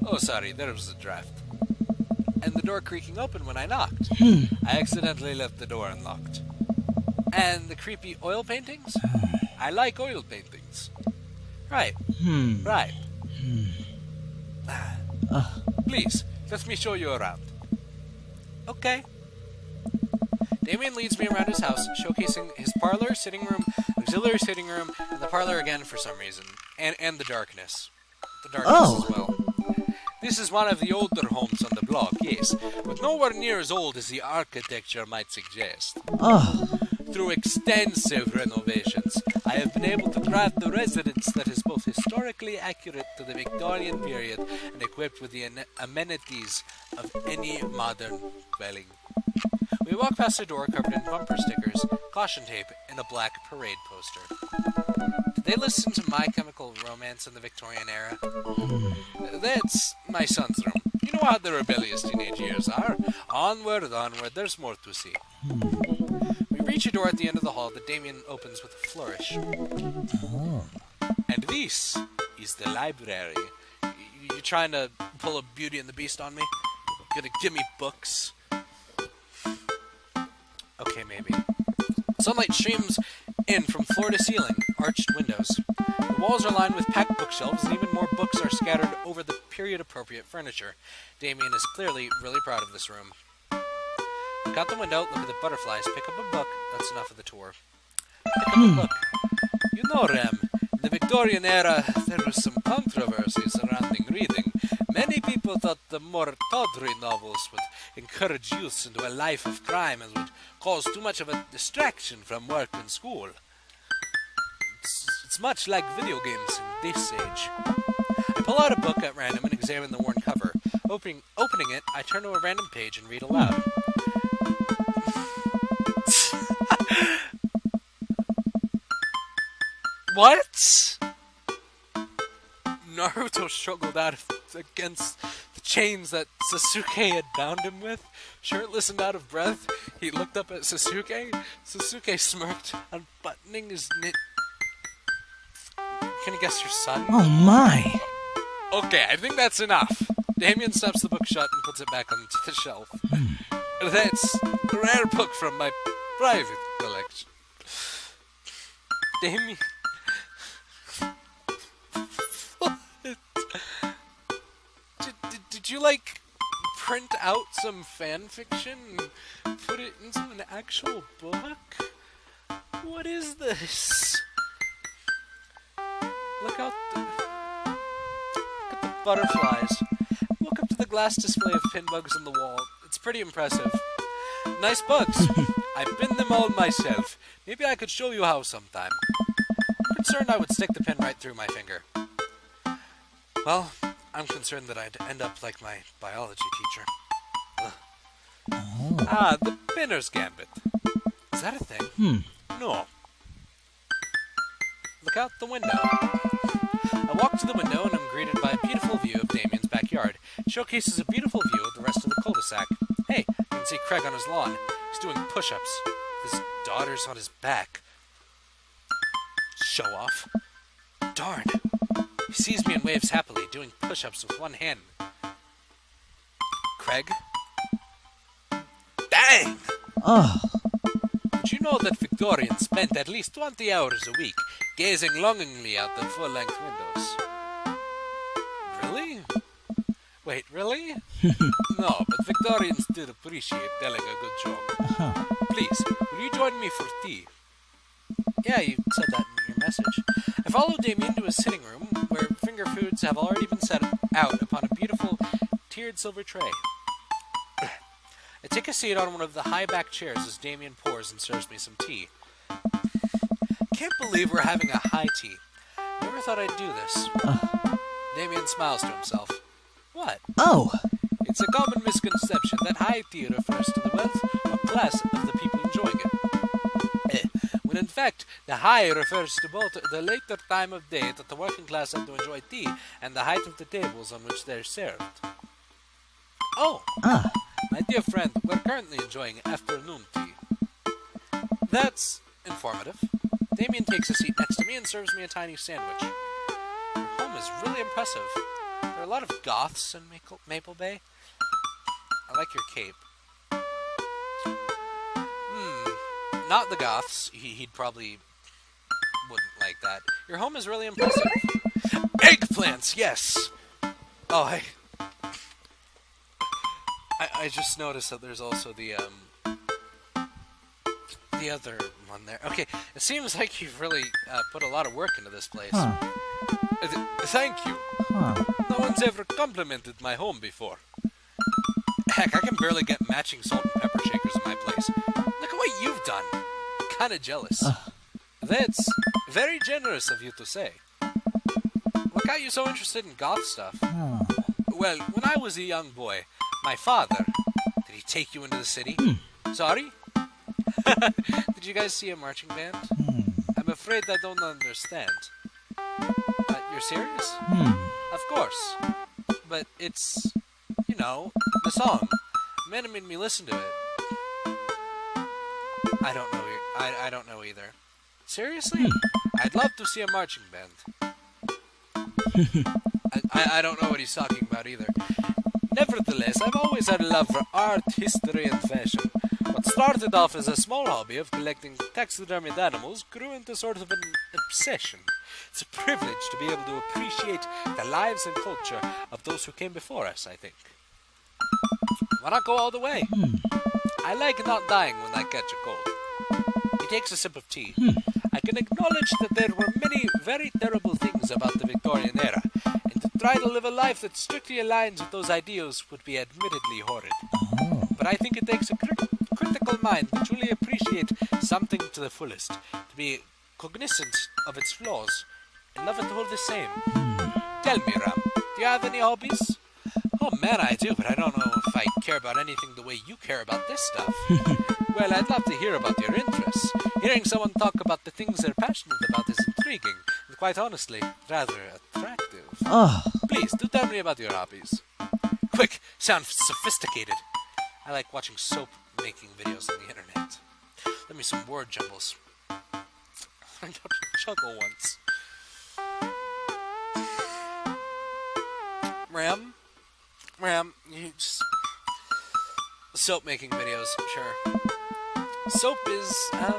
Oh, sorry, there was a draft. And the door creaking open when I knocked. I accidentally left the door unlocked. And the creepy oil paintings? I like oil paintings. Right. Right. Please, let me show you around. Okay. Damien leads me around his house, showcasing his parlor, sitting room, auxiliary sitting room, and the parlor again for some reason. And the darkness. The darkness as well. This is one of the older homes on the block, yes, but nowhere near as old as the architecture might suggest. Through extensive renovations, I have been able to craft a residence that is both historically accurate to the Victorian period and equipped with the amenities of any modern dwelling. We walk past a door covered in bumper stickers, caution tape, and a black parade poster. Did they listen to My Chemical Romance in the Victorian era? That's my son's room. You know how the rebellious teenage years are. Onward, there's more to see. We reach a door at the end of the hall that Damien opens with a flourish. And this is the library. You trying to pull a Beauty and the Beast on me? Gonna give me books? Okay, maybe. Sunlight streams in from floor to ceiling, arched windows. The walls are lined with packed bookshelves, and even more books are scattered over the period-appropriate furniture. Damien is clearly really proud of this room. Look out the window, look at the butterflies, pick up a book. That's enough of the tour. Pick up a book. You know, Rem, in the Victorian era, there was some controversy surrounding reading. Many people thought the more tawdry novels would encourage youths into a life of crime and would cause too much of a distraction from work and school. It's much like video games in this age. I pull out a book at random and examine the worn cover. Opening it, I turn to a random page and read aloud. What? Naruto struggled against the chains that Sasuke had bound him with. Shirtless and out of breath, he looked up at Sasuke. Sasuke smirked, unbuttoning his knit. Can you guess your son? Oh my! Okay, I think that's enough. Damien snaps the book shut and puts it back onto the shelf. That's a rare book from my private collection. Damien... Did you, like, print out some fan fiction and put it into an actual book? What is this? Look at the butterflies. Look up to the glass display of pin bugs on the wall. It's pretty impressive. Nice bugs. I pinned them all myself. Maybe I could show you how sometime. I'm concerned I would stick the pin right through my finger. Well, I'm concerned that I'd end up like my biology teacher. Ah, the Pinner's Gambit. Is that a thing? No. Look out the window. I walk to the window and am greeted by a beautiful view of Damien's backyard. It showcases a beautiful view of the rest of the cul-de-sac. Hey, you can see Craig on his lawn. He's doing push-ups. His daughter's on his back. Show off. Darn. He sees me and waves happily, doing push-ups with one hand. Craig? Dang! Did you know that Victorians spent at least 20 hours a week gazing longingly out the full-length windows? Really? Wait, really? No, but Victorians did appreciate telling a good joke. Please, will you join me for tea? Yeah, you said that in your message. I follow Damien to his sitting room, where finger foods have already been set out upon a beautiful tiered silver tray. I take a seat on one of the high-backed chairs as Damien pours and serves me some tea. Can't believe we're having a high tea. Never thought I'd do this. Damien smiles to himself. What? Oh! It's a common misconception that high tea refers to the wealth or class of the people enjoying it. When in fact, the high refers to both the later time of day that the working class have to enjoy tea and the height of the tables on which they're served. Oh! My dear friend, we're currently enjoying afternoon tea. That's informative. Damien takes a seat next to me and serves me a tiny sandwich. Your home is really impressive. There are a lot of goths in Maple Bay. I like your cape. Not the goths. He'd probably wouldn't like that. Your home is really impressive. Eggplants, yes! Oh, I just noticed that there's also the other one there. Okay, it seems like you've really put a lot of work into this place. Thank you. No one's ever complimented my home before. Heck, I can barely get matching salt and pepper shakers in my place. Look at what you've done. Kinda jealous. That's very generous of you to say. What got you so interested in goth stuff? Well, when I was a young boy, my father... Did he take you into the city? Sorry? Did you guys see a marching band? I'm afraid I don't understand. You're serious? Of course. But it's, you know, the song. Man made me listen to it. I don't know. I don't know either. Seriously? I'd love to see a marching band. I don't know what he's talking about either. Nevertheless, I've always had a love for art, history, and fashion. What started off as a small hobby of collecting taxidermied animals grew into sort of an obsession. It's a privilege to be able to appreciate the lives and culture of those who came before us, I think. Why not go all the way? I like not dying when I catch a cold. He takes a sip of tea. I can acknowledge that there were many very terrible things about the Victorian era, and to try to live a life that strictly aligns with those ideals would be admittedly horrid. But I think it takes a critical mind to truly appreciate something to the fullest, to be cognizant of its flaws, and love it all the same. Tell me, Ram, do you have any hobbies? Oh man, I do, but I don't know if I care about anything the way you care about this stuff. Well, I'd love to hear about your interests. Hearing someone talk about the things they're passionate about is intriguing, and quite honestly, rather attractive. Please, do tell me about your hobbies. Quick, sound sophisticated. I like watching soap-making videos on the internet. Let me some word jumbles. I got to chuckle once. Ram, you just... Soap-making videos, sure. Soap is, an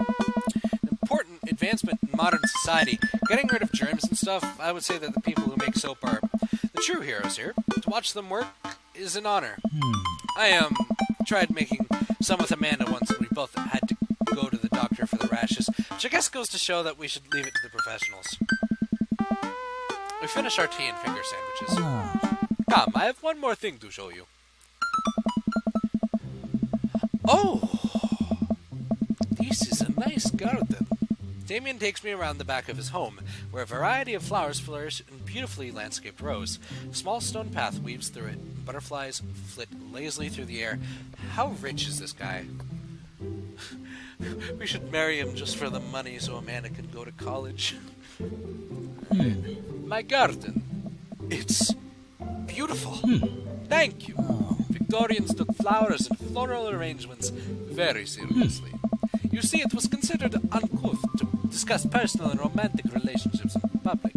important advancement in modern society. Getting rid of germs and stuff, I would say that the people who make soap are the true heroes here. To watch them work is an honor. I, tried making some with Amanda once, and we both had to go to the doctor for the rashes, which I guess goes to show that we should leave it to the professionals. We finish our tea and finger sandwiches. Come, I have one more thing to show you. Oh! This is a nice garden. Damien takes me around the back of his home, where a variety of flowers flourish in beautifully landscaped rows. A small stone path weaves through it, and butterflies flit lazily through the air. How rich is this guy? We should marry him just for the money so Amanda can go to college. my garden. It's beautiful. Thank you. Victorians took flowers and floral arrangements very seriously. You see, it was considered uncouth to discuss personal and romantic relationships in public,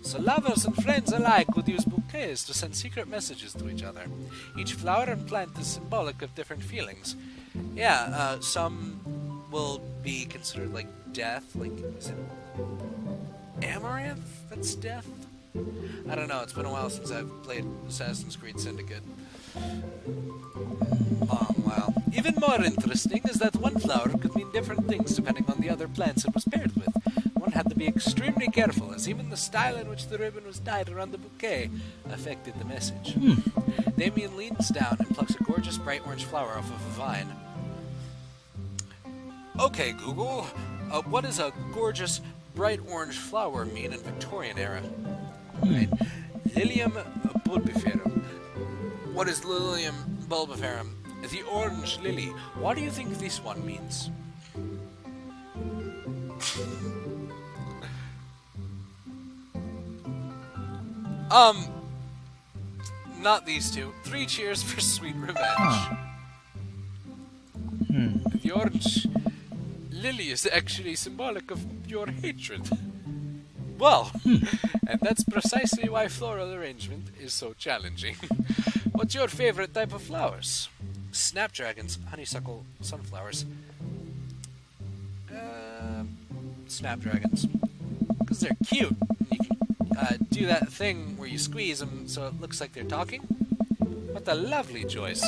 so lovers and friends alike would use bouquets to send secret messages to each other. Each flower and plant is symbolic of different feelings. Yeah, some will be considered like death, like, is it Amaranth that's death? I don't know, it's been a while since I've played Assassin's Creed Syndicate. Wow. Even more interesting is that one flower could mean different things depending on the other plants it was paired with. One had to be extremely careful, as even the style in which the ribbon was tied around the bouquet affected the message. Damien leans down and plucks a gorgeous bright orange flower off of a vine. Okay, Google, what does a gorgeous bright orange flower mean in Victorian era? Right. Lilium bulbiferum. What is Lilium bulbiferum? The orange lily. What do you think this one means? Not these two. 3 cheers for sweet revenge. The orange lily is actually symbolic of your hatred. Well, and that's precisely why floral arrangement is so challenging. What's your favorite type of flowers? Snapdragons, honeysuckle, sunflowers. Snapdragons. Because they're cute. You can do that thing where you squeeze them so it looks like they're talking. What a lovely choice.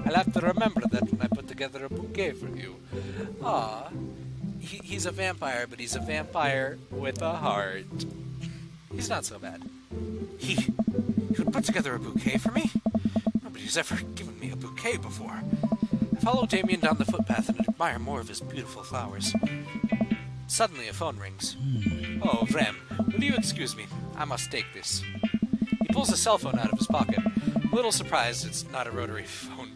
I'll have to remember that when I put together a bouquet for you. Ah, he's a vampire, but he's a vampire with a heart. He's not so bad. He would put together a bouquet for me? Nobody's ever given me a bouquet before. I follow Damien down the footpath and admire more of his beautiful flowers. Suddenly a phone rings. Oh, Rem, will you excuse me? I must take this. He pulls a cell phone out of his pocket. A little surprised it's not a rotary phone.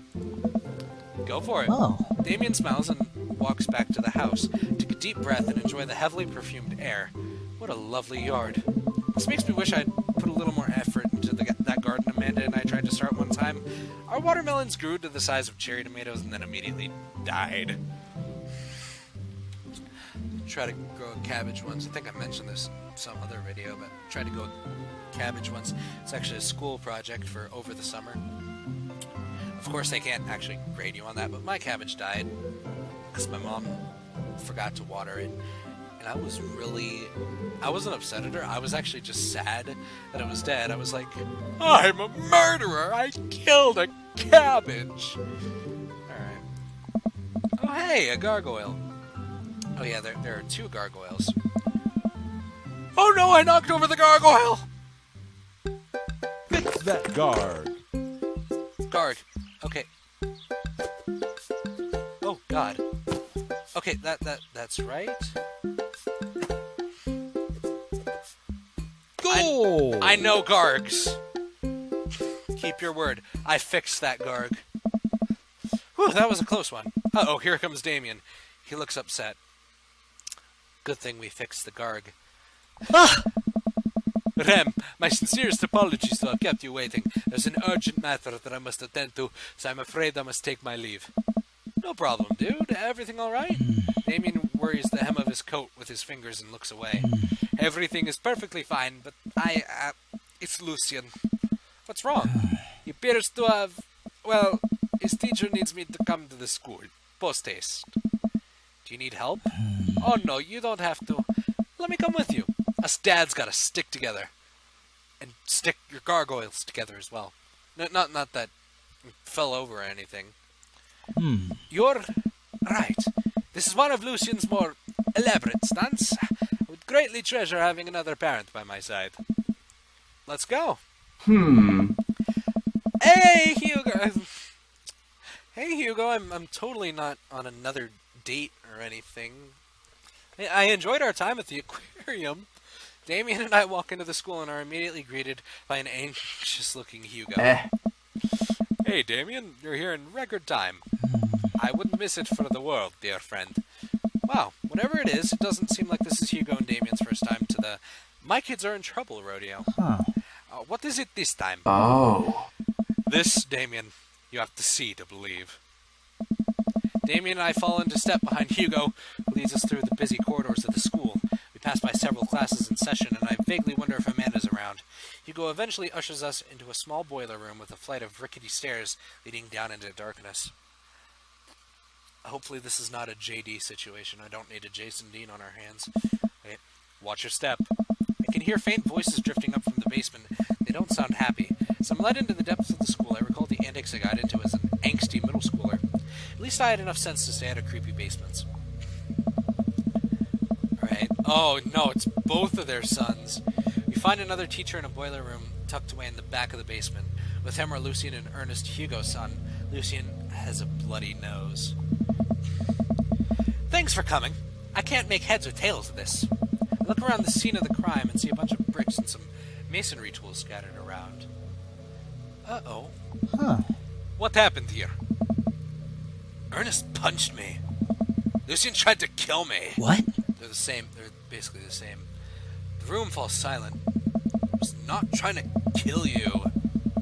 Go for it. Oh. Damien smiles and walks back to the house, take a deep breath and enjoy the heavily perfumed air. What a lovely yard. This makes me wish I'd put a little more effort into that garden Amanda and I tried to start one time. Our watermelons grew to the size of cherry tomatoes and then immediately died. Try to grow a cabbage once. I think I mentioned this in some other video, but tried to grow a cabbage once. It's actually a school project for over the summer. Of course, they can't actually grade you on that, but my cabbage died because my mom forgot to water it. And I wasn't upset at her. I was actually just sad that it was dead. I was like, I'm a murderer. I killed a cabbage. Alright. Oh, hey, a gargoyle. Oh, yeah, there are 2 gargoyles. Oh, no, I knocked over the gargoyle. Fix that garg. Garg. Okay. Oh, God. Okay, that's right. Goal! I know gargs. Keep your word. I fixed that garg. Whew, that was a close one. Uh-oh, here comes Damien. He looks upset. Good thing we fixed the garg. Ah! Rem, my sincerest apologies to have kept you waiting. There's an urgent matter that I must attend to, so I'm afraid I must take my leave. No problem, dude. Everything all right? Damien worries the hem of his coat with his fingers and looks away. Everything is perfectly fine, but it's Lucian. What's wrong? He appears to have, well, his teacher needs me to come to the school. Post-haste. Do you need help? Oh, no, you don't have to. Let me come with you. Us dads gotta stick together. And stick your gargoyles together as well. Not that you fell over or anything. You're right. This is one of Lucian's more elaborate stunts. I would greatly treasure having another parent by my side. Let's go. Hey, Hugo. Hey, Hugo. I'm totally not on another date or anything. I enjoyed our time at the aquarium. Damien and I walk into the school and are immediately greeted by an anxious-looking Hugo. Hey, Damien, you're here in record time. I wouldn't miss it for the world, dear friend. Wow, whatever it is, it doesn't seem like this is Hugo and Damien's first time to the My kids are in trouble, Rodeo. What is it this time? Oh. This, Damien, you have to see to believe. Damien and I fall into step behind Hugo, who leads us through the busy corridors of the school. We pass by several classes in session, and I vaguely wonder if Amanda's around. Hugo eventually ushers us into a small boiler room with a flight of rickety stairs leading down into darkness. Hopefully this is not a JD situation. I don't need a Jason Dean on our hands. Okay, watch your step. I can hear faint voices drifting up from the basement. They don't sound happy. As I'm led into the depths of the school, I recall the antics I got into as an angsty middle schooler. At least I had enough sense to stay out of creepy basements. Alright. Oh, no, it's both of their sons. We find another teacher in a boiler room tucked away in the back of the basement. With him are Lucian and Ernest, Hugo's son. Lucian has a bloody nose. Thanks for coming. I can't make heads or tails of this. I look around the scene of the crime and see a bunch of bricks and some masonry tools scattered around. Uh-oh. What happened here? Ernest punched me. Lucian tried to kill me. What? They're the same. They're basically the same. The room falls silent. I was not trying to kill you.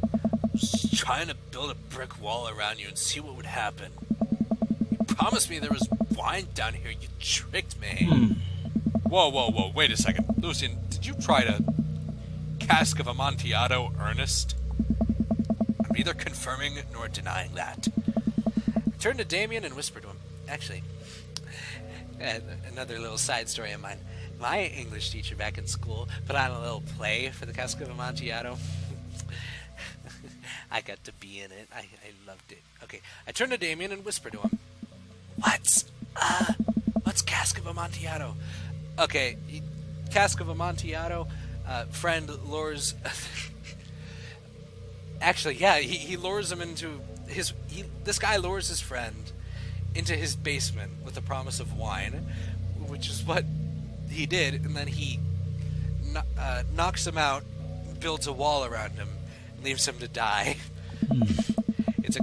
I was trying to build a brick wall around you and see what would happen. You promised me there was wine down here. You tricked me. Whoa. Wait a second. Lucian, did you try to cask of Amontillado, Ernest? I'm neither confirming nor denying that. I turn to Damien and whisper to him. Actually, another little side story of mine. My English teacher back in school put on a little play for the Cask of Amontillado. I got to be in it. I loved it. Okay, I turn to Damien and whisper to him. What's Cask of Amontillado? Okay, Cask of Amontillado, friend lures... Actually, yeah, he lures him into his... This guy lures his friend into his basement with the promise of wine, which is what he did, and then he knocks him out, builds a wall around him, and leaves him to die. It's a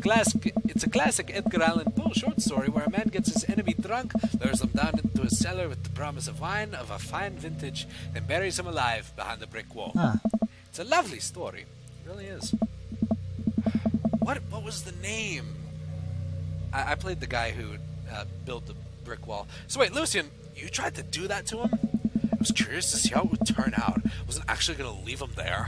classic Edgar Allan Poe short story where a man gets his enemy drunk, lures him down into a cellar with the promise of wine of a fine vintage, then buries him alive behind the brick wall. It's a lovely story. It really is. What was the name? I played the guy who built the brick wall. So wait, Lucian, you tried to do that to him? I was curious to see how it would turn out. I wasn't actually going to leave him there.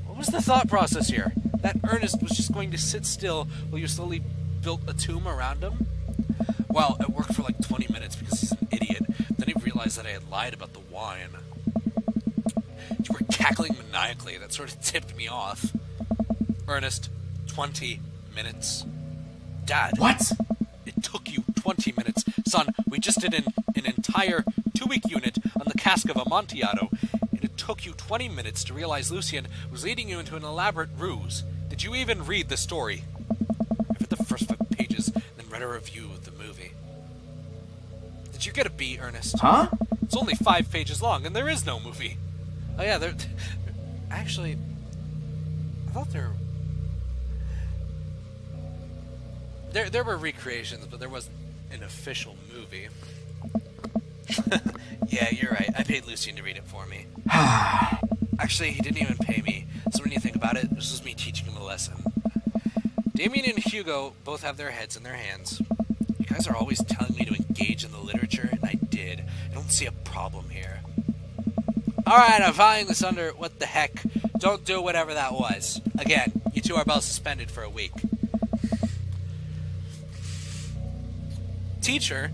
What was the thought process here? That Ernest was just going to sit still while you slowly built a tomb around him? Well, it worked for like 20 minutes because he's an idiot. Then he realized that I had lied about the wine. You were cackling maniacally. That sort of tipped me off. Ernest, 20 minutes. Dad. What? It took you 20 minutes. Son, we just did an entire 2-week unit on the Cask of Amontillado, and it took you 20 minutes to realize Lucian was leading you into an elaborate ruse. Did you even read the story? I read the first 5 pages, then read a review of the movie. Did you get a B, Ernest? Huh? It's only 5 pages long, and there is no movie. Oh yeah, actually, I thought there were recreations, but there wasn't an official movie. Yeah, you're right. I paid Lucian to read it for me. Actually, he didn't even pay me. So when you think about it, this was me teaching him a lesson. Damien and Hugo both have their heads in their hands. You guys are always telling me to engage in the literature, and I did. I don't see a problem here. Alright, I'm filing this under what the heck. Don't do whatever that was. Again, you two are both suspended for a week. Teacher,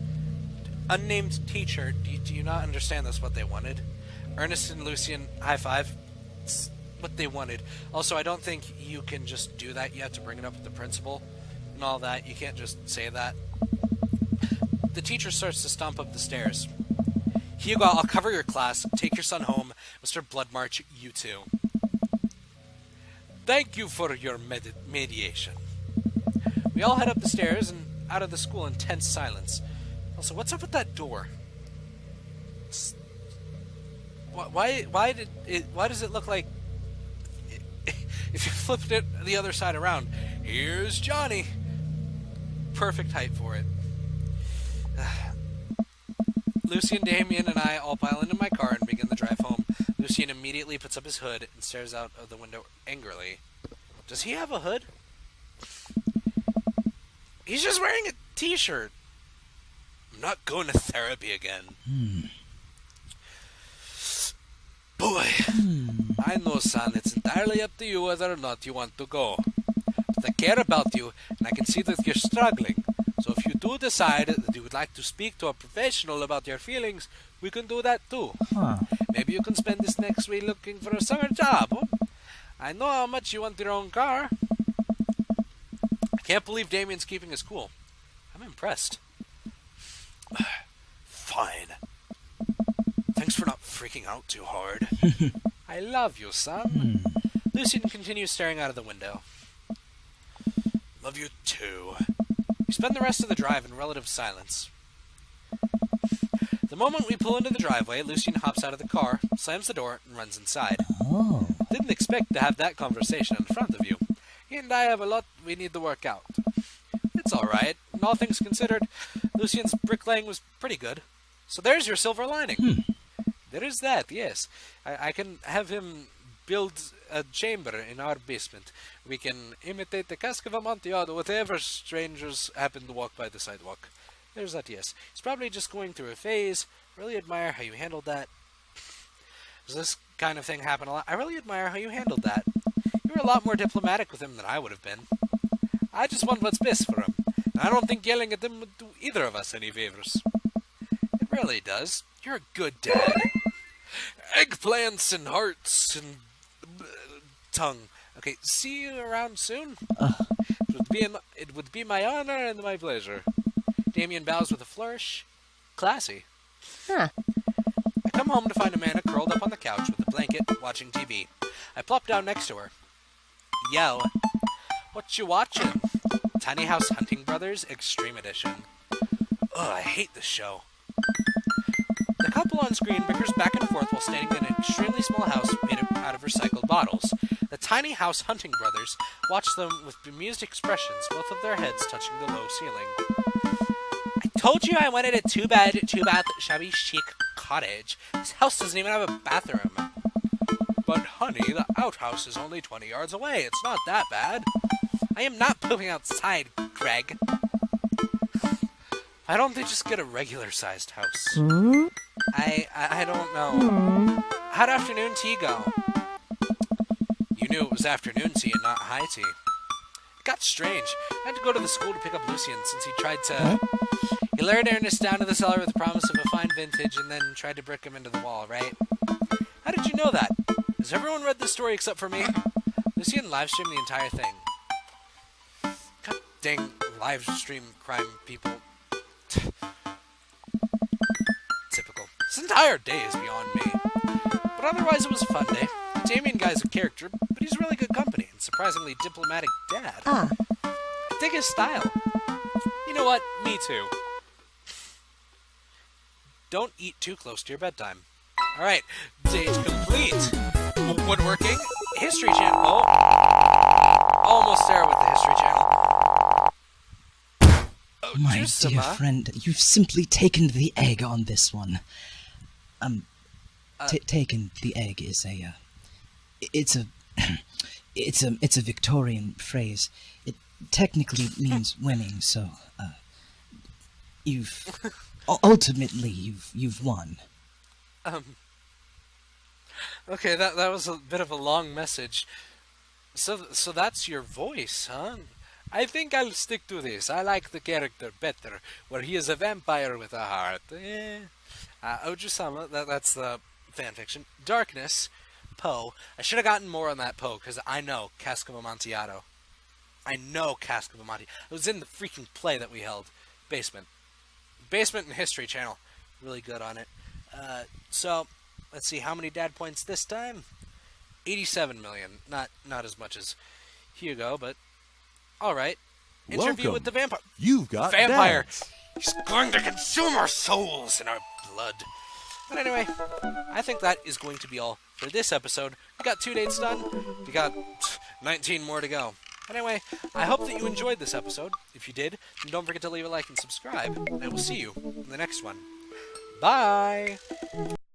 unnamed teacher, do you not understand that's what they wanted? Ernest and Lucian, high five. It's what they wanted. Also, I don't think you can just do that. You have to bring it up with the principal and all that. You can't just say that. The teacher starts to stomp up the stairs. Hugo, I'll cover your class. Take your son home. Mr. Bloodmarch, you too. Thank you for your mediation. We all head up the stairs and out of the school in tense silence. Also, what's up with that door? Why does it look like if you flipped it the other side around? Here's Johnny. Perfect height for it. Lucy and Damien and I all pile into my car and begin the drive home. Lucien immediately puts up his hood and stares out of the window angrily. Does he have a hood? He's just wearing a t-shirt. I'm not going to therapy again. Boy, I know, son, it's entirely up to you whether or not you want to go. But I care about you, and I can see that you're struggling. So if you do decide that you would like to speak to a professional about your feelings, we can do that too. Maybe you can spend this next week looking for a summer job. Huh? I know how much you want your own car. I can't believe Damien's keeping his cool. I'm impressed. Fine. Thanks for not freaking out too hard. I love you, son. Lucien continues staring out of the window. Love you too. We spend the rest of the drive in relative silence. The moment we pull into the driveway, Lucien hops out of the car, slams the door, and runs inside. Didn't expect to have that conversation in front of you. He and I have a lot we need to work out. It's alright. And all things considered, Lucien's bricklaying was pretty good. So there's your silver lining. There is that, yes. I can have him build a chamber in our basement. We can imitate the Cask of Amontillado with whatever strangers happen to walk by the sidewalk. There's that, yes. He's probably just going through a phase. Really admire how you handled that. Does this kind of thing happen a lot? I really admire how you handled that. You were a lot more diplomatic with him than I would have been. I just want what's best for him. And I don't think yelling at them would do either of us any favors. It really does. You're a good dad. Eggplants and hearts and tongue. Okay, see you around soon. It would be my honor and my pleasure. Damien bows with a flourish. Classy. Huh. I come home to find Amanda curled up on the couch with a blanket, watching TV. I plop down next to her. Yell. What you watching? Tiny House Hunting Brothers Extreme Edition. Ugh, I hate this show. The couple on screen bickers back and forth while standing in an extremely small house made out of recycled bottles. The Tiny House Hunting Brothers watch them with bemused expressions, both of their heads touching the low ceiling. I told you I wanted a two-bed, two-bath, shabby chic cottage. This house doesn't even have a bathroom. But honey, the outhouse is only 20 yards away. It's not that bad. I am not pooping outside, Greg. Why don't they just get a regular-sized house? I don't know. How'd afternoon tea go? You knew it was afternoon tea and not high tea. It got strange. I had to go to the school to pick up Lucien since he tried to... He lured Ernest down to the cellar with the promise of a fine vintage and then tried to brick him into the wall, right? How did you know that? Has everyone read this story except for me? Lucien livestreamed the entire thing. God dang livestream crime people. Typical. This entire day is beyond me. But otherwise it was a fun day. The Damien guy's a character, but he's really good company and surprisingly diplomatic dad. I dig his style. You know what? Me too. Don't eat too close to your bedtime. Alright, date complete. Woodworking, History Channel. Oh, almost there with the History Channel. Oh, My Jusima. dear friend, you've simply taken the egg on this one. Taken the egg is it's a Victorian phrase. It technically means winning, so, ultimately, you've won. Okay, that was a bit of a long message. So that's your voice, huh? I think I'll stick to this. I like the character better, where he is a vampire with a heart. Ojusama, that's the fanfiction. Darkness, Poe. I should have gotten more on that Poe, because I know Cask of Amontillado. I know Cask of Amontillado. It was in the freaking play that we held. Basement and History Channel. Really good on it. So, let's see, how many dad points this time? 87 million. Not as much as Hugo, but alright. Interview Welcome. with the vampire. You've got Vampire! dads. He's going to consume our souls and our blood. But anyway, I think that is going to be all for this episode. We got 2 dates done. We got 19 more to go. Anyway, I hope that you enjoyed this episode. If you did, then don't forget to leave a like and subscribe. And I will see you in the next one. Bye!